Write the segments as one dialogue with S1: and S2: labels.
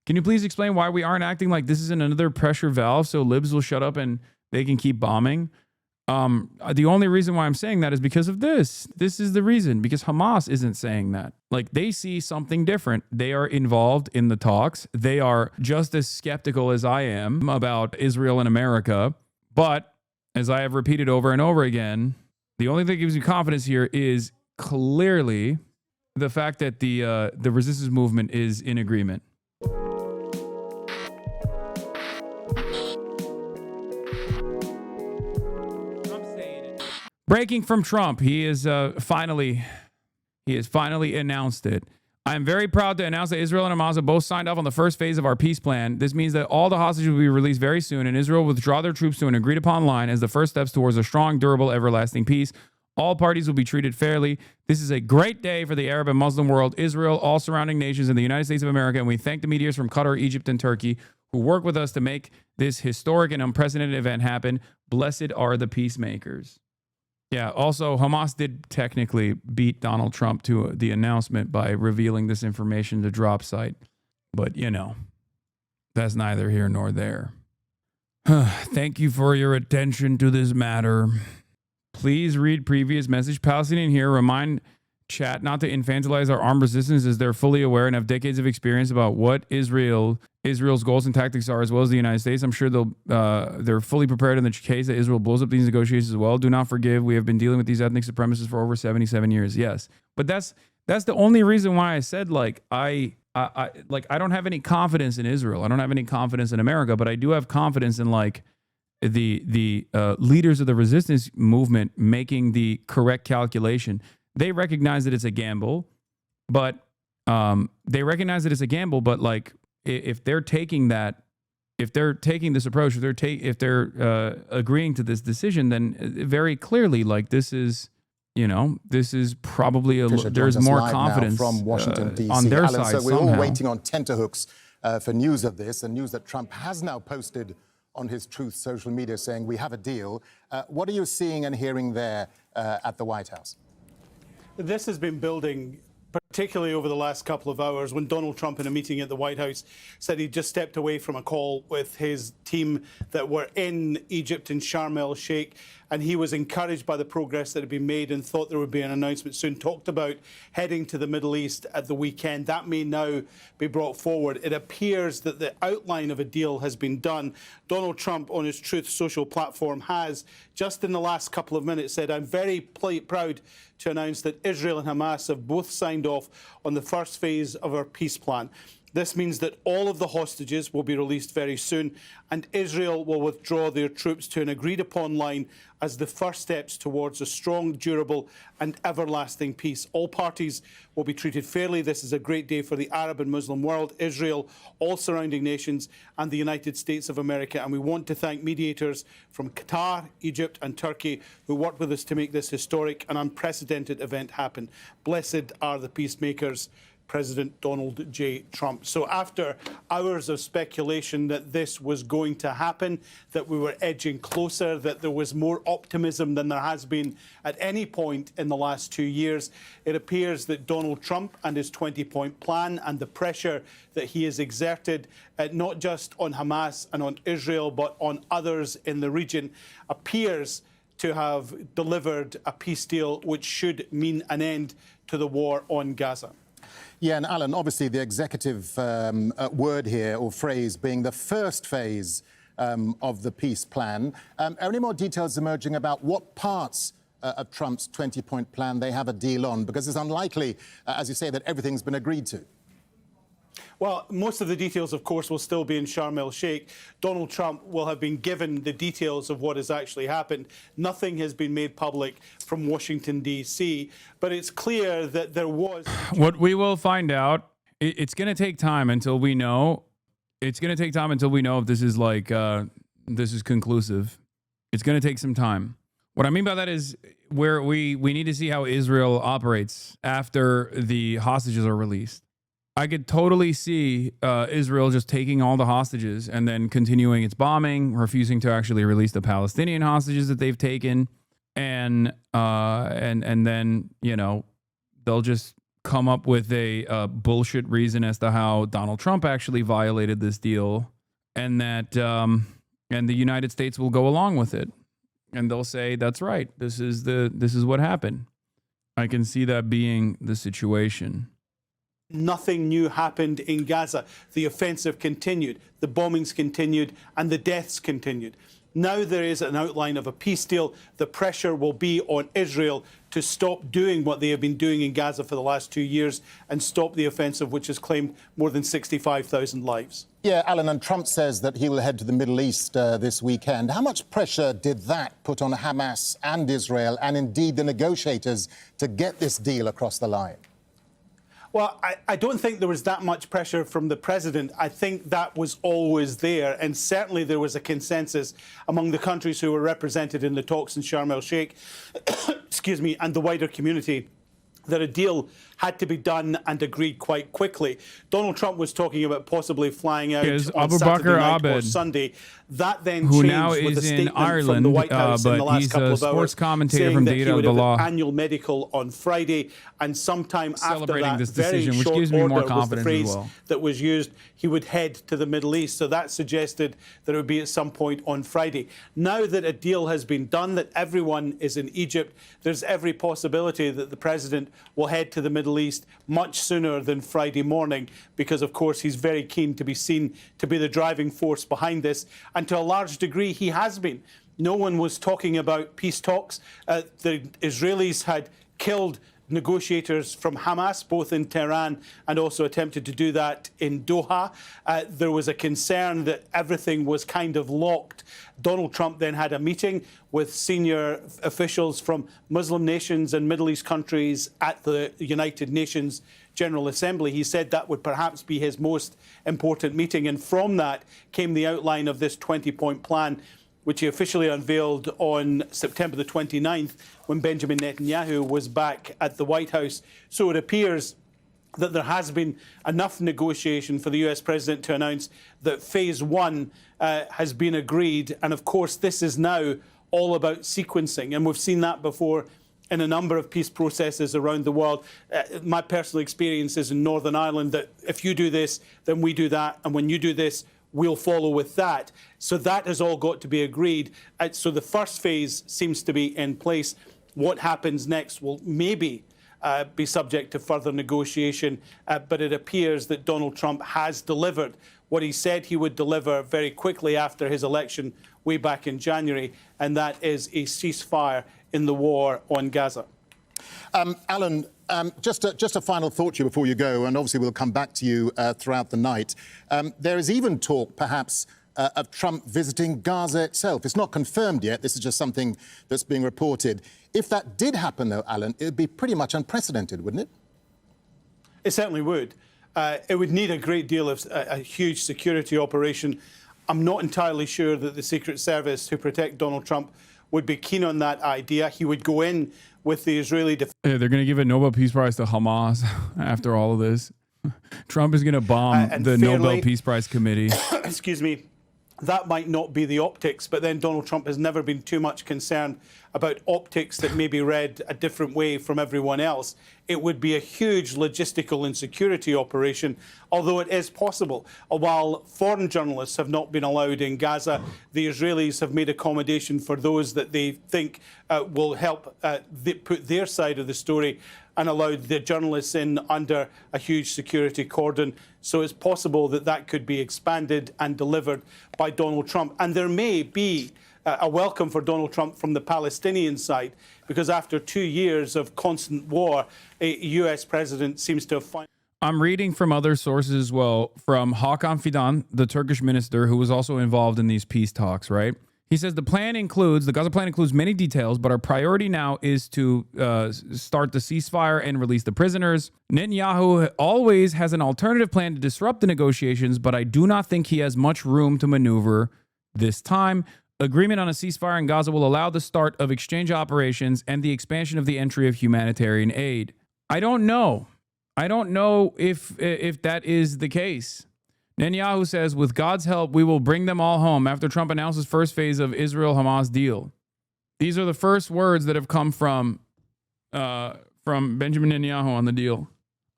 S1: Can you please explain why we aren't acting like this isn't another pressure valve so libs will shut up and they can keep bombing? The only reason why I'm saying that is because of this. This is the reason, because Hamas isn't saying that. Like, they see something different. They are involved in the talks. They are just as skeptical as I am about Israel and America. But as I have repeated over and over again, the only thing that gives me confidence here is clearly the fact that the resistance movement is in agreement. Breaking from Trump, he has finally announced it. I am very proud to announce that Israel and Hamas have both signed off on the first phase of our peace plan. This means that all the hostages will be released very soon, and Israel will withdraw their troops to an agreed upon line as the first steps towards a strong, durable, everlasting peace. All parties will be treated fairly. This is a great day for the Arab and Muslim world, Israel, all surrounding nations, and the United States of America, and we thank the mediators from Qatar, Egypt, and Turkey who work with us to make this historic and unprecedented event happen. Blessed are the peacemakers. Yeah, also, Hamas did technically beat Donald Trump to the announcement by revealing this information to drop site. But, you know, that's neither here nor there. Thank you for your attention to this matter. Please read previous message. Palestinian here. Remind chat not to infantilize our armed resistance as they're fully aware and have decades of experience about what Israel's goals and tactics are, as well as the United States. I'm sure they're fully prepared in the case that Israel blows up these negotiations as well. Do not forgive. We have been dealing with these ethnic supremacists for over 77 years. Yes, but that's the only reason why I said I don't have any confidence in Israel. I don't have any confidence in America, but I do have confidence in the leaders of the resistance movement making the correct calculation. They recognize that it's a gamble, but if they're taking this approach, if they're agreeing to this decision, then very clearly, this is probably there's more confidence
S2: from Washington, D.C.
S1: on their
S2: Alan,
S1: side.
S2: So we're
S1: somehow.
S2: all waiting on tenterhooks for news of this, and news that Trump has now posted on his Truth social media saying we have a deal. What are you seeing and hearing there at the White House?
S3: This has been building, particularly over the last couple of hours, when Donald Trump, in a meeting at the White House, said he just stepped away from a call with his team that were in Egypt in Sharm el-Sheikh, and he was encouraged by the progress that had been made and thought there would be an announcement soon. Talked about heading to the Middle East at the weekend. That may now be brought forward. It appears that the outline of a deal has been done. Donald Trump, on his Truth social platform, has, just in the last couple of minutes, said, I'm very proud to announce that Israel and Hamas have both signed off on the first phase of our peace plan. This means that all of the hostages will be released very soon, and Israel will withdraw their troops to an agreed-upon line as the first steps towards a strong, durable and everlasting peace. All parties will be treated fairly. This is a great day for the Arab and Muslim world, Israel, all surrounding nations, and the United States of America. And we want to thank mediators from Qatar, Egypt and Turkey who worked with us to make this historic and unprecedented event happen. Blessed are the peacemakers. President Donald J. Trump. So after hours of speculation that this was going to happen, that we were edging closer, that there was more optimism than there has been at any point in the last 2 years, it appears that Donald Trump and his 20-point plan and the pressure that he has exerted, not just on Hamas and on Israel, but on others in the region, appears to have delivered a peace deal which should mean an end to the war on Gaza.
S2: Yeah, and Alan, obviously the executive word here, or phrase, being the first phase of the peace plan. Are any more details emerging about what parts of Trump's 20-point plan they have a deal on? Because it's unlikely, as you say, that everything's been agreed to.
S3: Well, most of the details, of course, will still be in Sharm el-Sheikh. Donald Trump will have been given the details of what has actually happened. Nothing has been made public from Washington, D.C., but it's clear that there was...
S1: What we will find out, it's going to take time until we know. It's going to take time until we know if this is this is conclusive. It's going to take some time. What I mean by that is where we need to see how Israel operates after the hostages are released. I could totally see Israel just taking all the hostages and then continuing its bombing, refusing to actually release the Palestinian hostages that they've taken, and then they'll just come up with a bullshit reason as to how Donald Trump actually violated this deal, and that and the United States will go along with it, and they'll say that's right. This is what happened. I can see that being the situation.
S3: Nothing new happened in Gaza. The offensive continued, the bombings continued, and the deaths continued. Now there is an outline of a peace deal. The pressure will be on Israel to stop doing what they have been doing in Gaza for the last 2 years and stop the offensive, which has claimed more than 65,000 lives.
S2: Yeah, Alan, and Trump says that he will head to the Middle East this weekend. How much pressure did that put on Hamas and Israel, and indeed the negotiators, to get this deal across the line?
S3: Well, I don't think there was that much pressure from the president. I think that was always there. And certainly there was a consensus among the countries who were represented in the talks in Sharm el-Sheikh, excuse me, and the wider community, that a deal had to be done and agreed quite quickly. Donald Trump was talking about possibly flying out on Saturday night or Sunday. That then
S1: who
S3: changed
S1: now
S3: with a
S1: is in
S3: statement
S1: Ireland,
S3: from the White House in the
S1: but
S3: last
S1: he's
S3: couple
S1: a
S3: of
S1: sports
S3: hours,
S1: commentator
S3: saying
S1: from
S3: that
S1: Data
S3: he
S1: of
S3: would
S1: the
S3: have
S1: Law.
S3: an annual medical on Friday, and sometime after
S1: Celebrating
S3: that,
S1: this
S3: very
S1: decision, which
S3: short
S1: gives me more
S3: order was the
S1: confidence as
S3: phrase
S1: well.
S3: that was used, he would head to the Middle East. So that suggested that it would be at some point on Friday. Now that a deal has been done, that everyone is in Egypt, there's every possibility that the president will head to the Middle East much sooner than Friday morning, because of course he's very keen to be seen to be the driving force behind this, and to a large degree he has been. No one was talking about peace talks. The Israelis had killed negotiators from Hamas, both in Tehran and also attempted to do that in Doha. There was a concern that everything was kind of locked. Donald Trump then had a meeting with senior officials from Muslim nations and Middle East countries at the United Nations General Assembly. He said that would perhaps be his most important meeting, and from that came the outline of this 20-point plan, which he officially unveiled on September the 29th when Benjamin Netanyahu was back at the White House. So it appears that there has been enough negotiation for the US president to announce that phase one has been agreed. And of course, this is now all about sequencing. And we've seen that before in a number of peace processes around the world. My personal experience is in Northern Ireland that if you do this, then we do that. And when you do this, we'll follow with that. So that has all got to be agreed. So the first phase seems to be in place. What happens next will maybe be subject to further negotiation, but it appears that Donald Trump has delivered what he said he would deliver very quickly after his election way back in January, and that is a ceasefire in the war on Gaza.
S2: Alan, just a final thought to you before you go, and obviously we'll come back to you throughout the night. There is even talk, perhaps, of Trump visiting Gaza itself. It's not confirmed yet. This is just something that's being reported. If that did happen, though, Alan, it would be pretty much unprecedented, wouldn't it?
S3: It certainly would. It would need a great deal of a huge security operation. I'm not entirely sure that the Secret Service, who protect Donald Trump, would be keen on that idea. He would go in with the Israeli defense.
S1: Yeah, they're going to give a Nobel Peace Prize to Hamas after all of this. Trump is going to bomb the Nobel Peace Prize Committee.
S3: Excuse me. That might not be the optics, but then Donald Trump has never been too much concerned about optics that may be read a different way from everyone else. It would be a huge logistical and security operation, although it is possible. While foreign journalists have not been allowed in Gaza, the Israelis have made accommodation for those that they think will help put their side of the story, and allowed the journalists in under a huge security cordon. So it's possible that that could be expanded and delivered by Donald Trump. And there may be a welcome for Donald Trump from the Palestinian side, because after 2 years of constant war, a US president seems to have found...
S1: I'm reading from other sources as well, from Hakan Fidan, the Turkish minister who was also involved in these peace talks, right? He says the Gaza plan includes many details, but our priority now is to start the ceasefire and release the prisoners. Netanyahu always has an alternative plan to disrupt the negotiations, but I do not think he has much room to maneuver this time. Agreement on a ceasefire in Gaza will allow the start of exchange operations and the expansion of the entry of humanitarian aid. I don't know. I don't know if that is the case. Netanyahu says, with God's help, we will bring them all home after Trump announces first phase of Israel-Hamas deal. These are the first words that have come from Benjamin Netanyahu on the deal.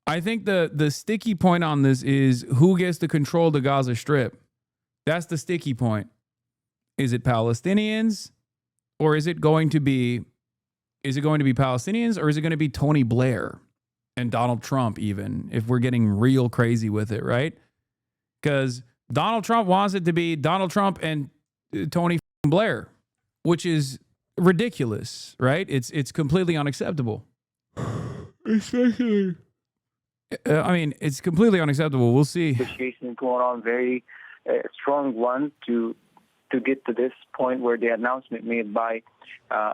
S1: I think the sticky point on this is who gets to control the Gaza Strip. That's the sticky point. Is it Palestinians, or is it going to be Palestinians, or is it going to be Tony Blair and Donald Trump, even if we're getting real crazy with it, right? Because Donald Trump wants it to be Donald Trump and Tony Blair, which is ridiculous, right? It's completely unacceptable. Especially, I mean, it's completely unacceptable. We'll see.
S4: Negotiations going on, very strong one to get to this point where the announcement made by,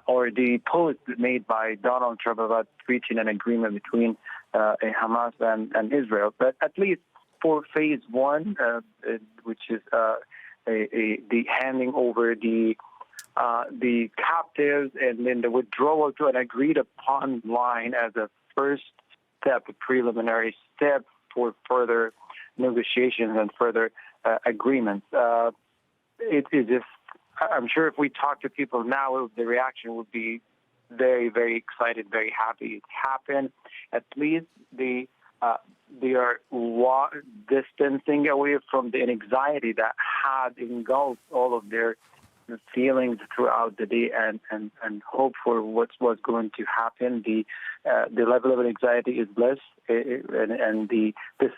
S4: or the post made by Donald Trump about reaching an agreement between Hamas and Israel. But at least for phase one, which is the handing over the captives and then the withdrawal to an agreed upon line as a first step, a preliminary step for further negotiations and further agreements. It is just, I'm sure if we talk to people now, the reaction would be very, very excited, very happy it happened. At least they are distancing away from the anxiety that had engulfed all of their feelings throughout the day and hope for what was going to happen. The level of anxiety is less, and the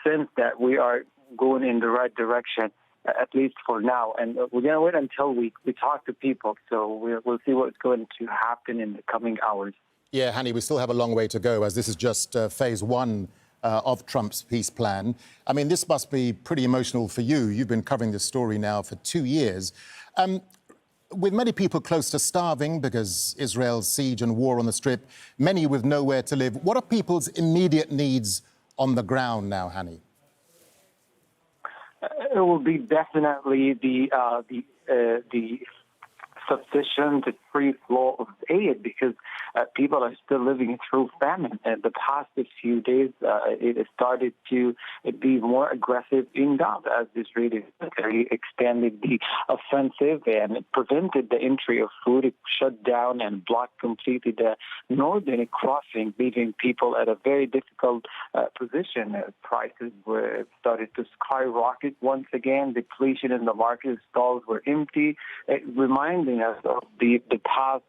S4: sense that we are going in the right direction, at least for now. And we're going to wait until we talk to people. So we'll see what's going to happen in the coming hours.
S2: Yeah, Hani, we still have a long way to go, as this is just phase one of Trump's peace plan. I mean, this must be pretty emotional for you. You've been covering this story now for 2 years. With many people close to starving because Israel's siege and war on the Strip, many with nowhere to live, what are people's immediate needs on the ground now, Hani?
S4: It will be definitely the sufficient free flow of aid, because people are still living through famine. And the past few days, it has started to be more aggressive in Gaza as the Israeli military extended the offensive and prevented the entry of food. It shut down and blocked completely the northern crossing, leaving people at a very difficult position. Prices were started to skyrocket once again. Depletion in the market, stalls were empty, reminding us of the past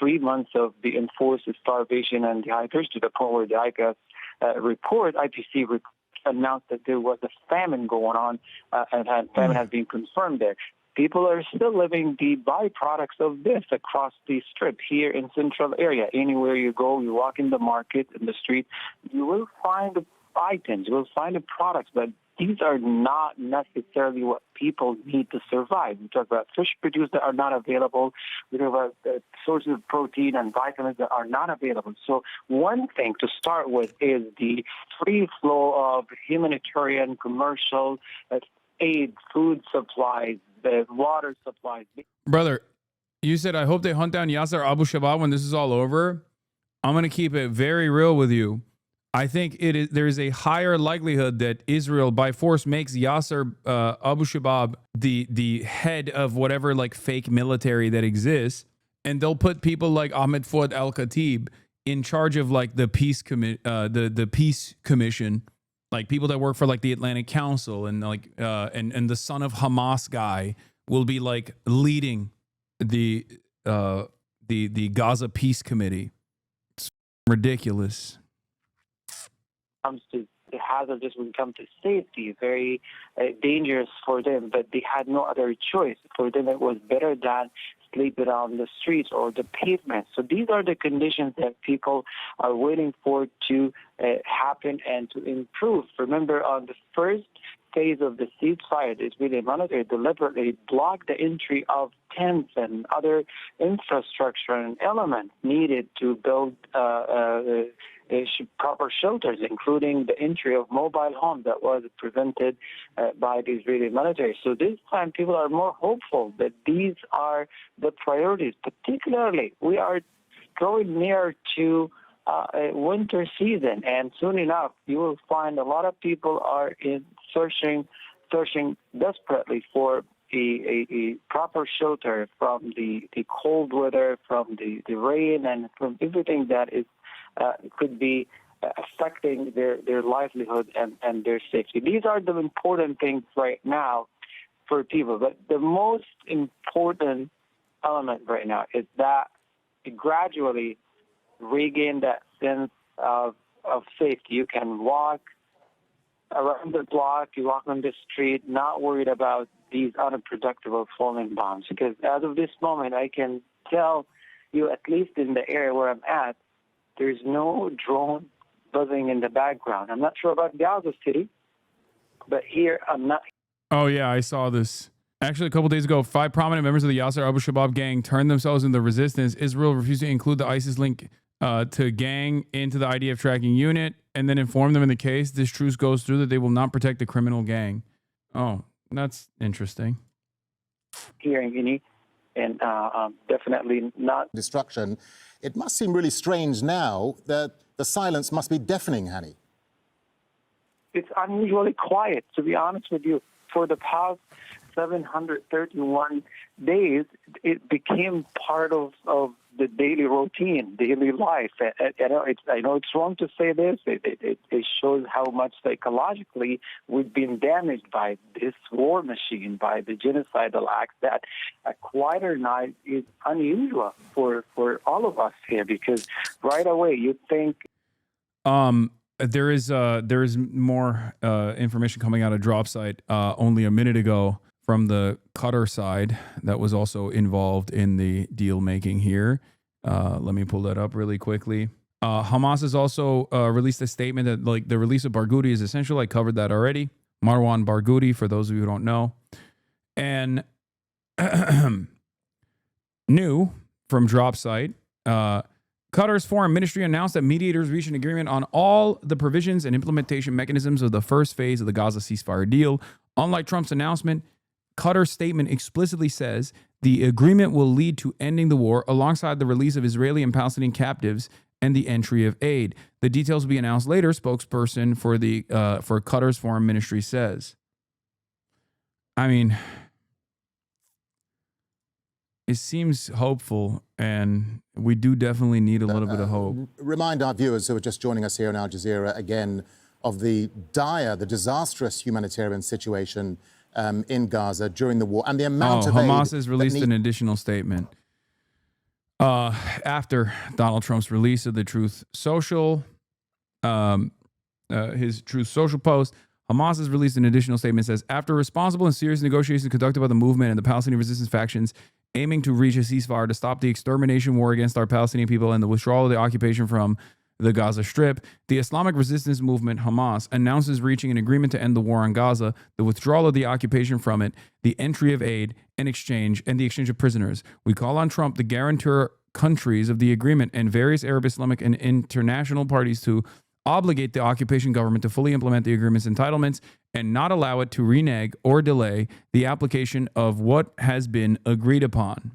S4: 3 months of the enforced starvation and dehydration, to the point where the IPC report announced that there was a famine going on, and famine has been confirmed there. People are still living the byproducts of this across the Strip here in central area. Anywhere you go, you walk in the market, in the street, you will find items, you will find the products, but these are not necessarily what people need to survive. We talk about fish produced that are not available. We talk about sources of protein and vitamins that are not available. So one thing to start with is the free flow of humanitarian, commercial aid, food supplies, water supplies.
S1: Brother, you said, I hope they hunt down Yasser Abu Shabaab when this is all over. I'm going to keep it very real with you. I think there is a higher likelihood that Israel by force makes Yasser Abu Shabaab the head of whatever like fake military that exists, and they'll put people like Ahmed Fouad al-Khatib in charge of like the peace commission, like people that work for like the Atlantic Council, and like and the son of Hamas guy will be like leading the Gaza Peace Committee. It's ridiculous.
S4: Comes to the hazardous when it comes to safety, very dangerous for them, but they had no other choice. For them, it was better than sleeping on the streets or the pavement. So these are the conditions that people are waiting for to happen and to improve. Remember, on the first phase of the ceasefire, the Israeli military deliberately blocked the entry of tents and other infrastructure and elements needed to build proper shelters, including the entry of mobile homes that was prevented by the Israeli military. So this time people are more hopeful that these are the priorities. Particularly, we are going near to a winter season, and soon enough you will find a lot of people are searching desperately for a proper shelter from the cold weather, from the rain, and from everything that is could be affecting their livelihood and their safety. These are the important things right now for people. But the most important element right now is that you gradually regain that sense of safety. You can walk around the block, you walk on the street, not worried about these unproductive or falling bombs. Because as of this moment, I can tell you, at least in the area where I'm at, there's no drone buzzing in the background. I'm not sure about Gaza City, but here I'm not.
S1: Oh, yeah, I saw this. Actually, a couple days ago, 5 prominent members of the Yasser Abu Shabaab gang turned themselves into resistance. Israel refused to include the ISIS link to gang into the IDF tracking unit and then informed them in the case this truce goes through that they will not protect the criminal gang. Oh, that's interesting.
S4: Here in Guinea, and definitely not
S2: destruction. It must seem really strange now that the silence must be deafening, Hani.
S4: It's unusually quiet, to be honest with you. For the past 731 days, it became part of the daily routine, daily life. I know it's wrong to say this. It shows how much psychologically we've been damaged by this war machine, by the genocidal acts, that a quieter night is unusual for all of us here, because right away you think...
S1: There is more information coming out of Drop Site only a minute ago from the Qatar side that was also involved in the deal making here. Let me pull that up really quickly. Hamas has also released a statement that like the release of Barghouti is essential. I covered that already. Marwan Barghouti, for those of you who don't know. And new from Drop Site, Qatar's foreign ministry announced that mediators reached an agreement on all the provisions and implementation mechanisms of the first phase of the Gaza ceasefire deal. Unlike Trump's announcement, Qatar's statement explicitly says the agreement will lead to ending the war alongside the release of Israeli and Palestinian captives and the entry of aid. The details will be announced later, spokesperson for Qatar's foreign ministry says. I mean, it seems hopeful, and we do definitely need a little bit of hope.
S2: Remind our viewers who are just joining us here on Al Jazeera again of the dire, the disastrous humanitarian situation in Gaza during the war and the amount of
S1: Hamas
S2: aid
S1: has released an additional statement after Donald Trump's release of the Truth Social, his Truth Social post. Hamas has released an additional statement that says, after responsible and serious negotiations conducted by the movement and the Palestinian resistance factions aiming to reach a ceasefire to stop the extermination war against our Palestinian people and the withdrawal of the occupation from the Gaza Strip, the Islamic resistance movement, Hamas, announces reaching an agreement to end the war on Gaza, the withdrawal of the occupation from it, the entry of aid and the exchange of prisoners. We call on Trump, the guarantor countries of the agreement, and various Arab, Islamic, and international parties to obligate the occupation government to fully implement the agreement's entitlements and not allow it to renege or delay the application of what has been agreed upon.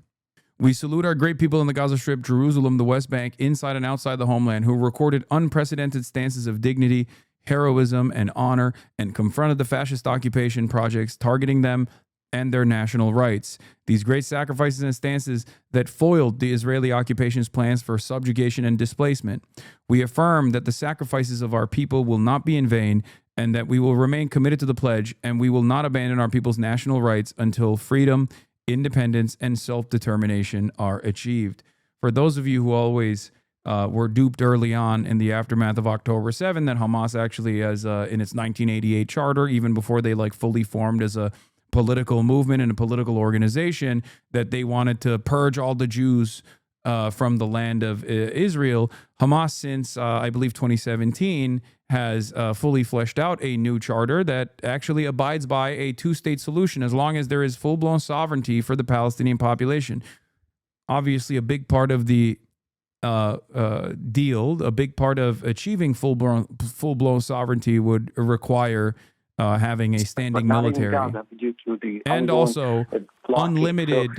S1: We salute our great people in the Gaza Strip, Jerusalem, the West Bank, inside and outside the homeland, who recorded unprecedented stances of dignity, heroism, and honor, and confronted the fascist occupation projects targeting them and their national rights. These great sacrifices and stances that foiled the Israeli occupation's plans for subjugation and displacement. We affirm that the sacrifices of our people will not be in vain and that we will remain committed to the pledge, and we will not abandon our people's national rights until freedom, independence, and self-determination are achieved. For those of you who always were duped early on in the aftermath of October 7, that Hamas actually has in its 1988 charter, even before they like fully formed as a political movement and a political organization, that they wanted to purge all the Jews from the land of Israel. Hamas, since I believe 2017, has fully fleshed out a new charter that actually abides by a two-state solution as long as there is full-blown sovereignty for the Palestinian population. Obviously, a big part of the deal, a big part of achieving full-blown sovereignty would require having a standing military and also unlimited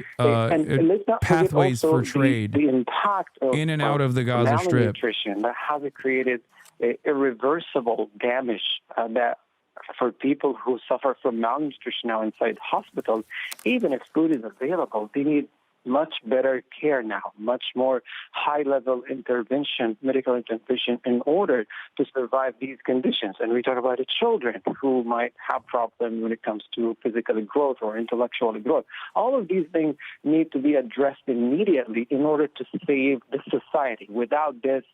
S1: pathways for trade
S4: the impact of,
S1: in and out of the Gaza Strip.
S4: That has created irreversible damage that for people who suffer from malnutrition now inside hospitals, even if food is available, they need much better care now, much more high-level intervention, medical intervention, in order to survive these conditions. And we talk about the children who might have problems when it comes to physical growth or intellectual growth. All of these things need to be addressed immediately in order to save the society. Without this,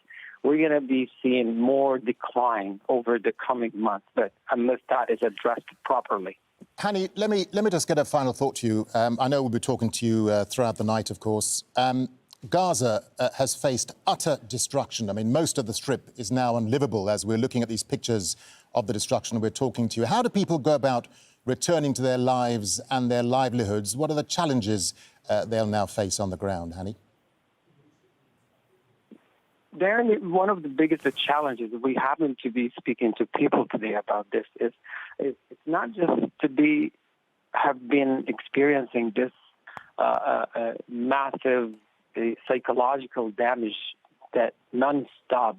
S4: we're going to be seeing more decline over the coming months, but unless that is addressed properly.
S2: Hani, let me just get a final thought to you. I know we'll be talking to you throughout the night, of course. Gaza has faced utter destruction. I mean, most of the Strip is now unlivable as we're looking at these pictures of the destruction and we're talking to you. How do people go about returning to their lives and their livelihoods? What are the challenges they'll now face on the ground, Hani?
S4: Darren, one of the biggest challenges we happen to be speaking to people today about this is it's not just to have been experiencing this massive psychological damage, that non-stop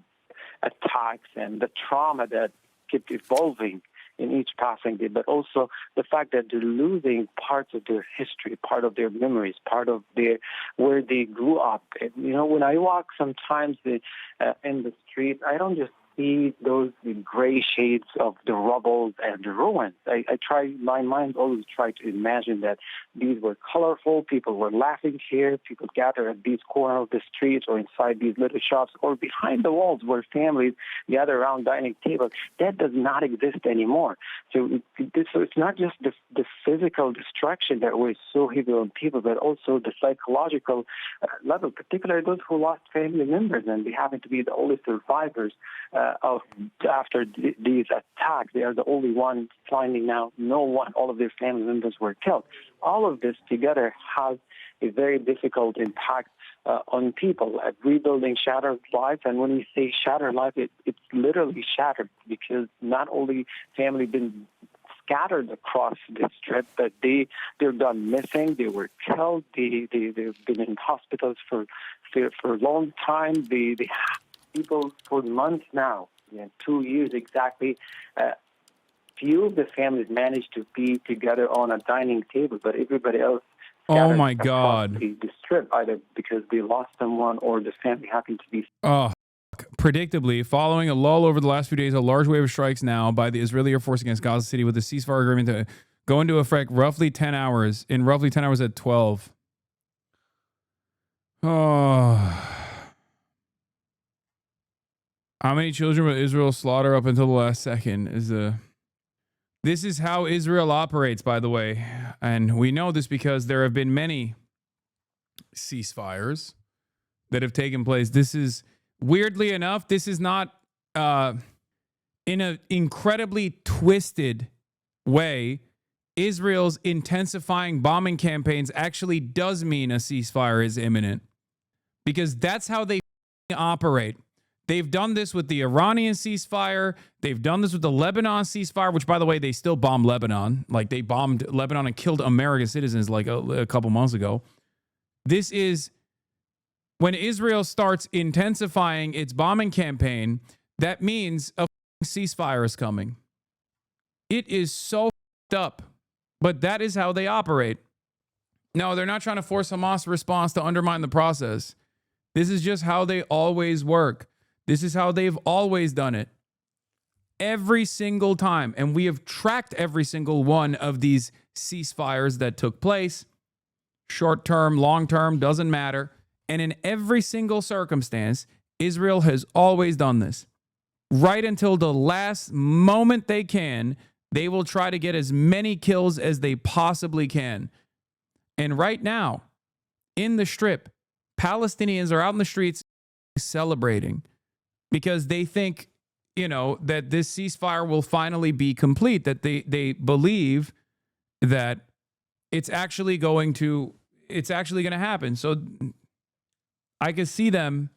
S4: attacks and the trauma that keep evolving in each passing day, but also the fact that they're losing parts of their history, part of their memories, part of where they grew up. And, you know, when I walk sometimes in the street, I don't just see those gray shades of the rubble and the ruins. My mind always try to imagine that these were colorful, people were laughing here, people gather at these corners of the streets or inside these little shops or behind the walls where families gather around dining tables. That does not exist anymore. So it's not just the physical destruction that was so heavy on people, but also the psychological level, particularly those who lost family members and they happen to be the only survivors after these attacks. They are the only ones finding now all of their family members were killed. All of this together has a very difficult impact on people at rebuilding shattered lives. And when we say shattered life, it's literally shattered because not only family been scattered across the Strip, but they're gone missing. They were killed. They've been in hospitals for a long time. People for months now, 2 years exactly. Few of the families managed to be together on a dining table, but everybody else.
S1: Oh my God!
S4: The Strip, either because they lost someone or the family happened to be.
S1: Oh, predictably, following a lull over the last few days, a large wave of strikes now by the Israeli Air Force against Gaza City, with the ceasefire agreement to go into effect roughly 10 hours at 12. Oh. How many children will Israel slaughter up until the last second This is how Israel operates, by the way. And we know this because there have been many ceasefires that have taken place. This is, weirdly enough, this is not in an incredibly twisted way. Israel's intensifying bombing campaigns actually does mean a ceasefire is imminent, because that's how they operate. They've done this with the Iranian ceasefire. They've done this with the Lebanon ceasefire, which, by the way, they still bomb Lebanon. Like, they bombed Lebanon and killed American citizens like a couple months ago. This is when Israel starts intensifying its bombing campaign, that means a ceasefire is coming. It is so up, but that is how they operate. No, they're not trying to force Hamas' response to undermine the process. This is just how they always work. This is how they've always done it. Every single time. And we have tracked every single one of these ceasefires that took place. Short term, long term, doesn't matter. And in every single circumstance, Israel has always done this. Right until the last moment they can, they will try to get as many kills as they possibly can. And right now, in the Strip, Palestinians are out in the streets celebrating because they think, that this ceasefire will finally be complete, that they believe that it's actually going to happen. So I could see them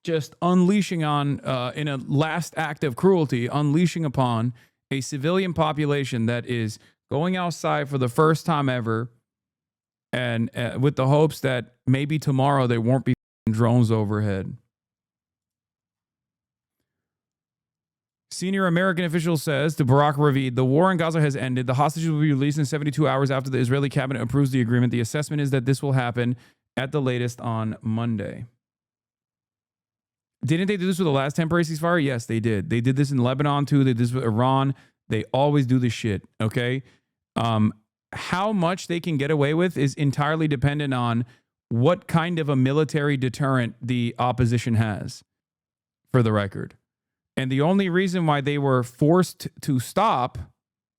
S1: just unleashing on, in a last act of cruelty, unleashing upon a civilian population that is going outside for the first time ever, and with the hopes that maybe tomorrow there won't be drones overhead. Senior American official says to Barak Ravid, the war in Gaza has ended. The hostages will be released in 72 hours after the Israeli cabinet approves the agreement. The assessment is that this will happen at the latest on Monday. Didn't they do this with the last temporary ceasefire? Yes, they did. They did this in Lebanon too. They did this with Iran. They always do this shit, okay? How much they can get away with is entirely dependent on what kind of a military deterrent the opposition has, for the record. And the only reason why they were forced to stop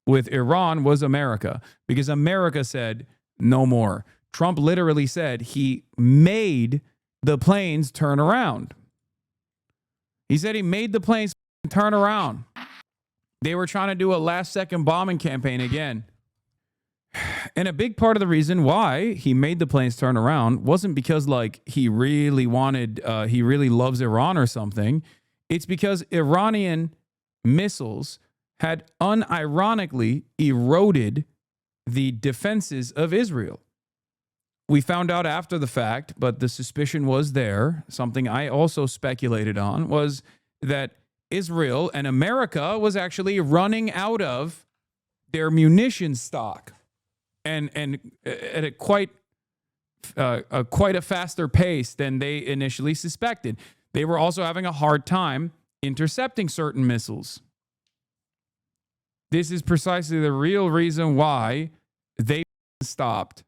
S1: with Iran was America, because America said no more. Trump literally said he made the planes turn around. He said he made the planes turn around. They were trying to do a last-second bombing campaign again. And a big part of the reason why he made the planes turn around wasn't because, like, he really loves Iran or something. It's because Iranian missiles had unironically eroded the defenses of Israel. We found out after the fact, but the suspicion was there. Something I also speculated on was that Israel and America was actually running out of their munition stock, and at a quite a faster pace than they initially suspected. They were also having a hard time intercepting certain missiles. This is precisely the real reason why they stopped.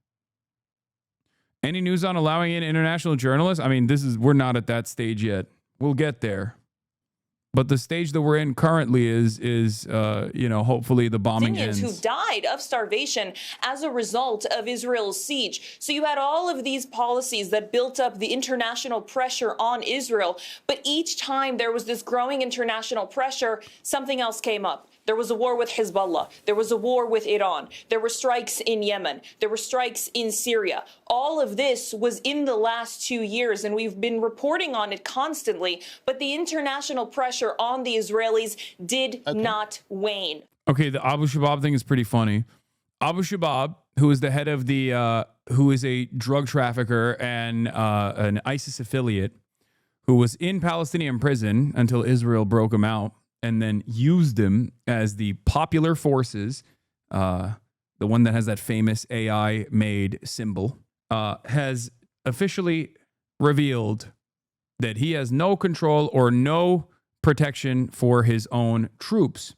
S1: Any news on allowing in international journalists? I mean, we're not at that stage yet. We'll get there. But the stage that we're in currently is hopefully the bombing ends.
S5: Who died of starvation as a result of Israel's siege. So you had all of these policies that built up the international pressure on Israel. But each time there was this growing international pressure, something else came up. There was a war with Hezbollah. There was a war with Iran. There were strikes in Yemen. There were strikes in Syria. All of this was in the last 2 years, and we've been reporting on it constantly. But the international pressure on the Israelis did not wane.
S1: Okay, the Abu Shabab thing is pretty funny. Abu Shabab, who is the head of who is a drug trafficker and an ISIS affiliate, who was in Palestinian prison until Israel broke him out, and then used him as the popular forces, the one that has that famous AI-made symbol, has officially revealed that he has no control or no protection for his own troops.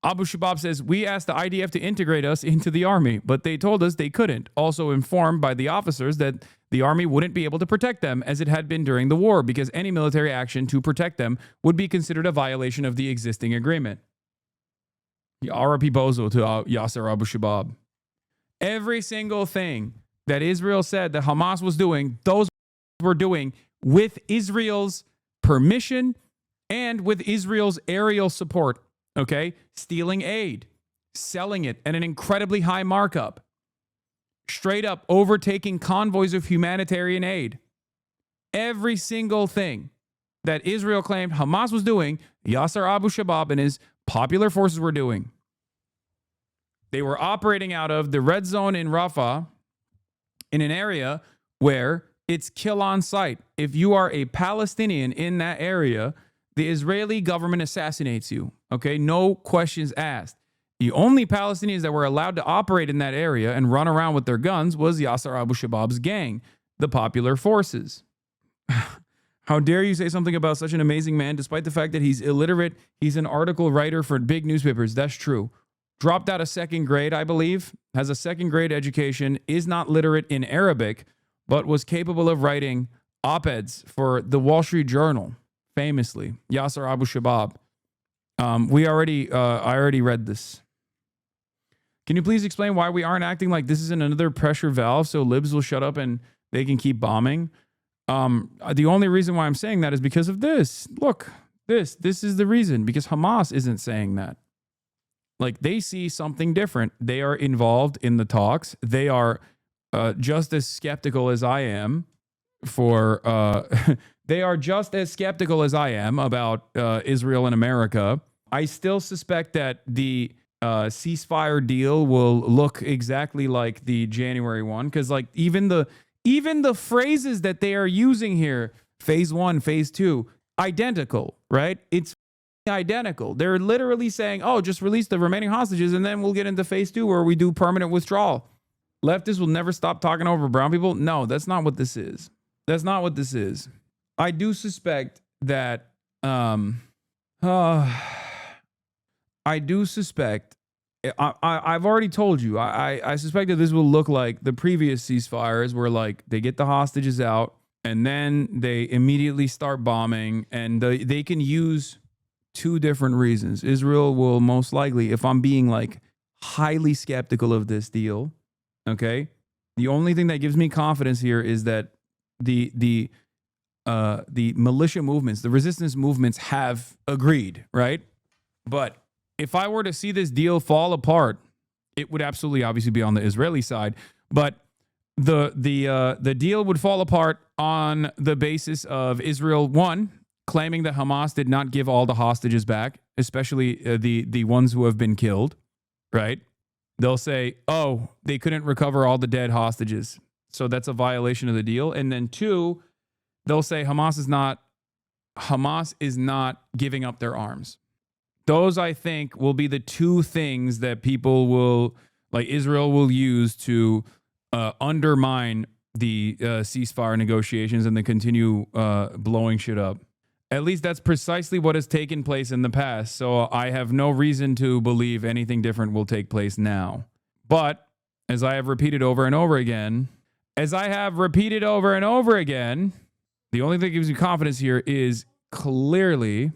S1: Abu Shabab says, we asked the IDF to integrate us into the army, but they told us they couldn't. Also informed by the officers that the army wouldn't be able to protect them as it had been during the war, because any military action to protect them would be considered a violation of the existing agreement. RIP Bozo to Yasser Abu Shabab. Every single thing that Israel said that Hamas was doing, those were doing with Israel's permission and with Israel's aerial support. Okay, stealing aid, selling it at an incredibly high markup, straight up overtaking convoys of humanitarian aid. Every single thing that Israel claimed Hamas was doing, Yasser Abu Shabab and his popular forces were doing. They were operating out of the red zone in Rafah in an area where it's kill on sight. If you are a Palestinian in that area, the Israeli government assassinates you, okay? No questions asked. The only Palestinians that were allowed to operate in that area and run around with their guns was Yasser Abu Shabab's gang, the Popular Forces. How dare you say something about such an amazing man, despite the fact that he's illiterate? He's an article writer for big newspapers. That's true. Dropped out of second grade, I believe, has a second grade education, is not literate in Arabic, but was capable of writing op-eds for the Wall Street Journal. Famously, Yasser Abu Shabab. I already read this. Can you please explain why we aren't acting like this isn't another pressure valve so libs will shut up and they can keep bombing? The only reason why I'm saying that is because of this. Look, this is the reason, because Hamas isn't saying that. Like, they see something different. They are involved in the talks. They are just as skeptical as I am They are just as skeptical as I am about Israel and America. I still suspect that the ceasefire deal will look exactly like the January one, because like even the phrases that they are using here, phase 1, phase 2, identical, right? It's identical. They're literally saying, oh, just release the remaining hostages and then we'll get into phase 2 where we do permanent withdrawal. leftists will never stop talking over brown people. No, that's not what this is. That's not what this is. I do suspect that, I do suspect, I've already told you, I suspect that this will look like the previous ceasefires where like they get the hostages out and then they immediately start bombing, and they can use two different reasons. Israel will most likely, if I'm being like highly skeptical of this deal, okay, the only thing that gives me confidence here is that the militia movements, the resistance movements have agreed, right? But if I were to see this deal fall apart, it would absolutely obviously be on the Israeli side, but the deal would fall apart on the basis of Israel, one, claiming that Hamas did not give all the hostages back, especially the ones who have been killed, right? They'll say, oh, they couldn't recover all the dead hostages, so that's a violation of the deal. And then two, they'll say Hamas is not giving up their arms. Those, I think, will be the two things that people will, like Israel will use to undermine the ceasefire negotiations and then continue blowing shit up. At least that's precisely what has taken place in the past. So I have no reason to believe anything different will take place now. But as I have repeated over and over again, the only thing that gives you confidence here is clearly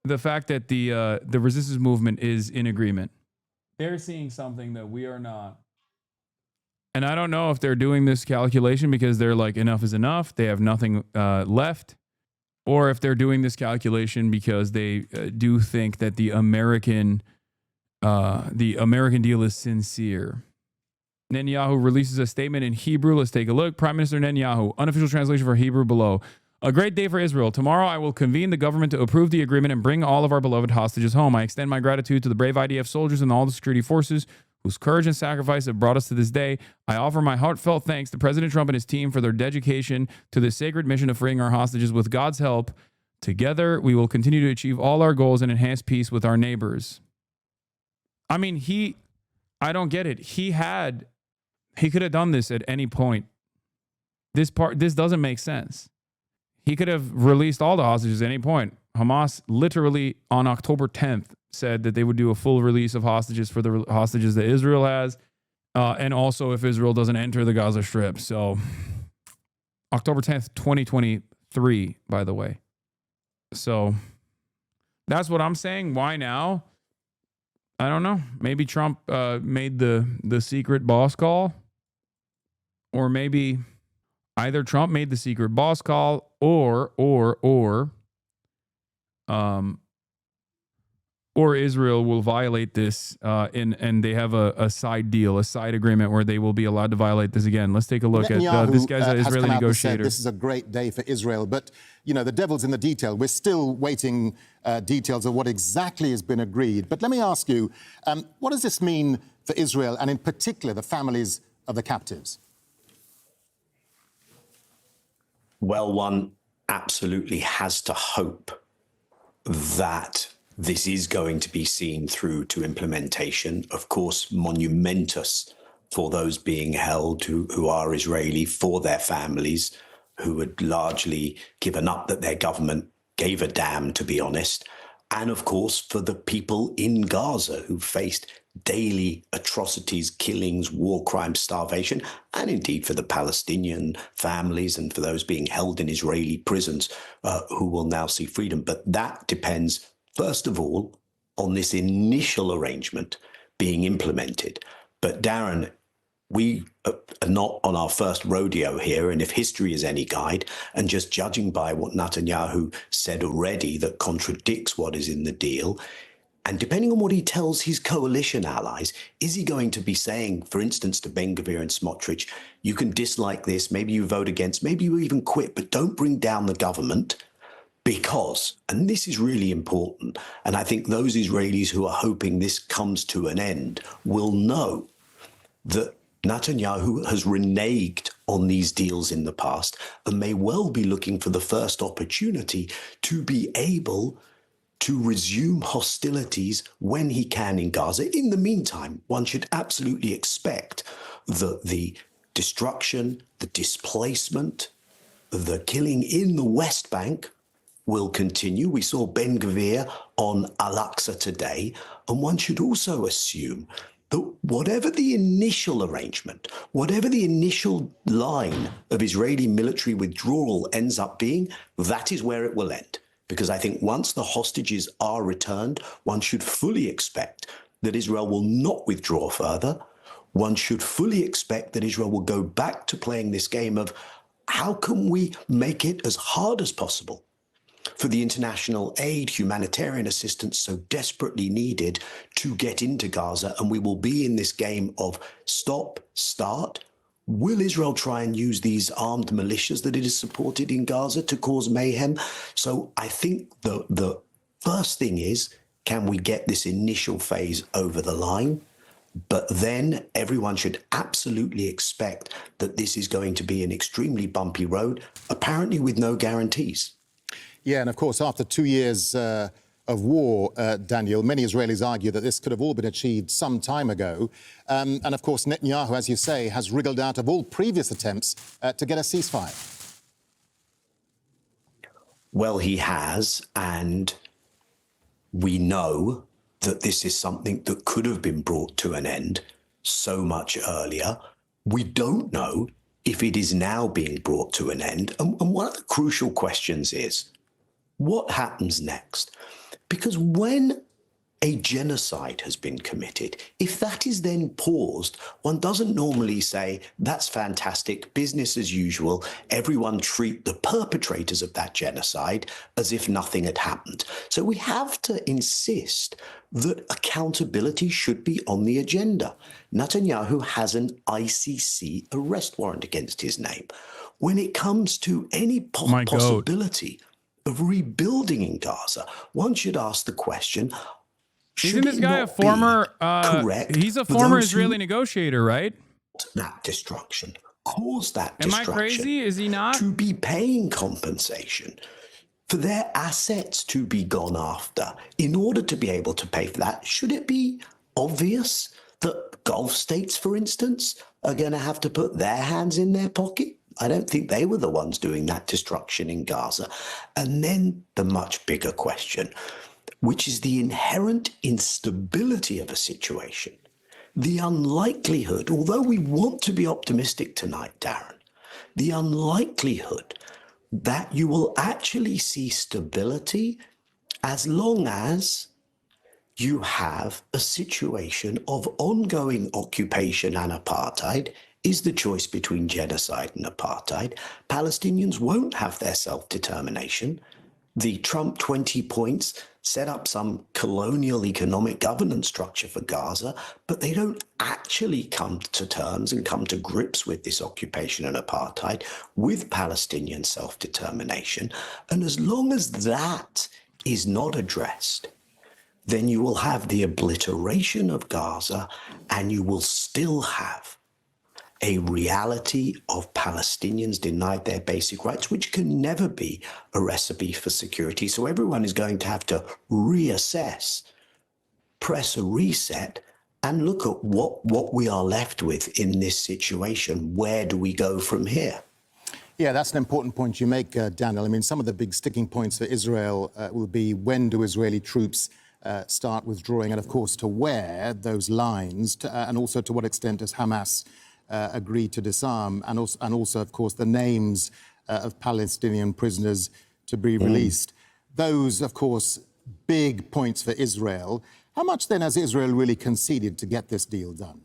S1: the fact that the resistance movement is in agreement. They're seeing something that we are not. And I don't know if they're doing this calculation because they're like, enough is enough, they have nothing left, or if they're doing this calculation because they do think that the American deal is sincere. Netanyahu releases a statement in Hebrew. Let's take a look. Prime Minister Netanyahu, unofficial translation for Hebrew below. A great day for Israel. Tomorrow I will convene the government to approve the agreement and bring all of our beloved hostages home. I extend my gratitude to the brave IDF soldiers and all the security forces whose courage and sacrifice have brought us to this day. I offer my heartfelt thanks to President Trump and his team for their dedication to this sacred mission of freeing our hostages. With God's help, together we will continue to achieve all our goals and enhance peace with our neighbors. I mean, I don't get it. He could have done this at any point. This doesn't make sense. He could have released all the hostages at any point. Hamas literally on October 10th said that they would do a full release of hostages for the hostages that Israel has, and also if Israel doesn't enter the Gaza Strip. So October 10th, 2023, by the way. So that's what I'm saying. Why now? I don't know. Maybe Trump made the secret boss call, or maybe either Trump made the secret boss call or Israel will violate this and they have a side deal, a side agreement where they will be allowed to violate this again. Let's take a look at this guy's an Israeli negotiator.
S2: This is a great day for Israel, but you know the devil's in the detail. We're still waiting details of what exactly has been agreed. But let me ask you, what does this mean for Israel and in particular the families of the captives?
S6: Well, one absolutely has to hope that this is going to be seen through to implementation. Of course, monumentous for those being held who are Israeli, for their families, who had largely given up that their government gave a damn, to be honest. And of course, for the people in Gaza who faced daily atrocities, killings, war crimes, starvation, and indeed for the Palestinian families and for those being held in Israeli prisons who will now see freedom. But that depends, first of all, on this initial arrangement being implemented. But Darren, we are not on our first rodeo here, and if history is any guide, and just judging by what Netanyahu said already that contradicts what is in the deal, and depending on what he tells his coalition allies, is he going to be saying, for instance, to Ben Gvir and Smotrich, you can dislike this, maybe you vote against, maybe you even quit, but don't bring down the government? Because, and this is really important, and I think those Israelis who are hoping this comes to an end will know that Netanyahu has reneged on these deals in the past and may well be looking for the first opportunity to be able to resume hostilities when he can in Gaza. In the meantime, one should absolutely expect that the destruction, the displacement, the killing in the West Bank will continue. We saw Ben Gvir on Al-Aqsa today, and one should also assume that whatever the initial arrangement, whatever the initial line of Israeli military withdrawal ends up being, that is where it will end. Because I think once the hostages are returned, one should fully expect that Israel will not withdraw further. One should fully expect that Israel will go back to playing this game of how can we make it as hard as possible for the international aid, humanitarian assistance so desperately needed to get into Gaza. And we will be in this game of stop, start. Will Israel try and use these armed militias that it has supported in Gaza to cause mayhem? So I think the first thing is, can we get this initial phase over the line? But then everyone should absolutely expect that this is going to be an extremely bumpy road, apparently with no guarantees.
S2: Yeah, and of course, after 2 years of war, Daniel, many Israelis argue that this could have all been achieved some time ago. And of course, Netanyahu, as you say, has wriggled out of all previous attempts to get a ceasefire.
S6: Well, he has, and we know that this is something that could have been brought to an end so much earlier. We don't know if it is now being brought to an end. And one of the crucial questions is, what happens next? Because when a genocide has been committed, if that is then paused, one doesn't normally say, that's fantastic, business as usual, everyone treat the perpetrators of that genocide as if nothing had happened. So we have to insist that accountability should be on the agenda. Netanyahu has an ICC arrest warrant against his name. When it comes to any possibility of rebuilding in Gaza, one should ask the question,
S1: isn't this guy a former, he's a former Israeli negotiator, right?
S6: That destruction, cause that destruction.
S1: Am I crazy? Is he not?
S6: To be paying compensation for their assets to be gone after in order to be able to pay for that. Should it be obvious that Gulf states, for instance, are going to have to put their hands in their pocket? I don't think they were the ones doing that destruction in Gaza. And then the much bigger question, which is the inherent instability of a situation. The unlikelihood, although we want to be optimistic tonight, Darren, the unlikelihood that you will actually see stability as long as you have a situation of ongoing occupation and apartheid is the choice between genocide and apartheid. Palestinians won't have their self-determination. The Trump 20 points set up some colonial economic governance structure for Gaza, but they don't actually come to terms and come to grips with this occupation and apartheid, with Palestinian self-determination. And as long as that is not addressed, then you will have the obliteration of Gaza, and you will still have a reality of Palestinians denied their basic rights, which can never be a recipe for security. So everyone is going to have to reassess, press a reset, and look at what we are left with in this situation. Where do we go from here?
S2: Yeah, that's an important point you make, Daniel. I mean, some of the big sticking points for Israel will be, when do Israeli troops start withdrawing, and of course to where those lines, and also to what extent does Hamas agreed to disarm, and also, of course, the names of Palestinian prisoners to be released. Those, of course, big points for Israel. How much then has Israel really conceded to get this deal done?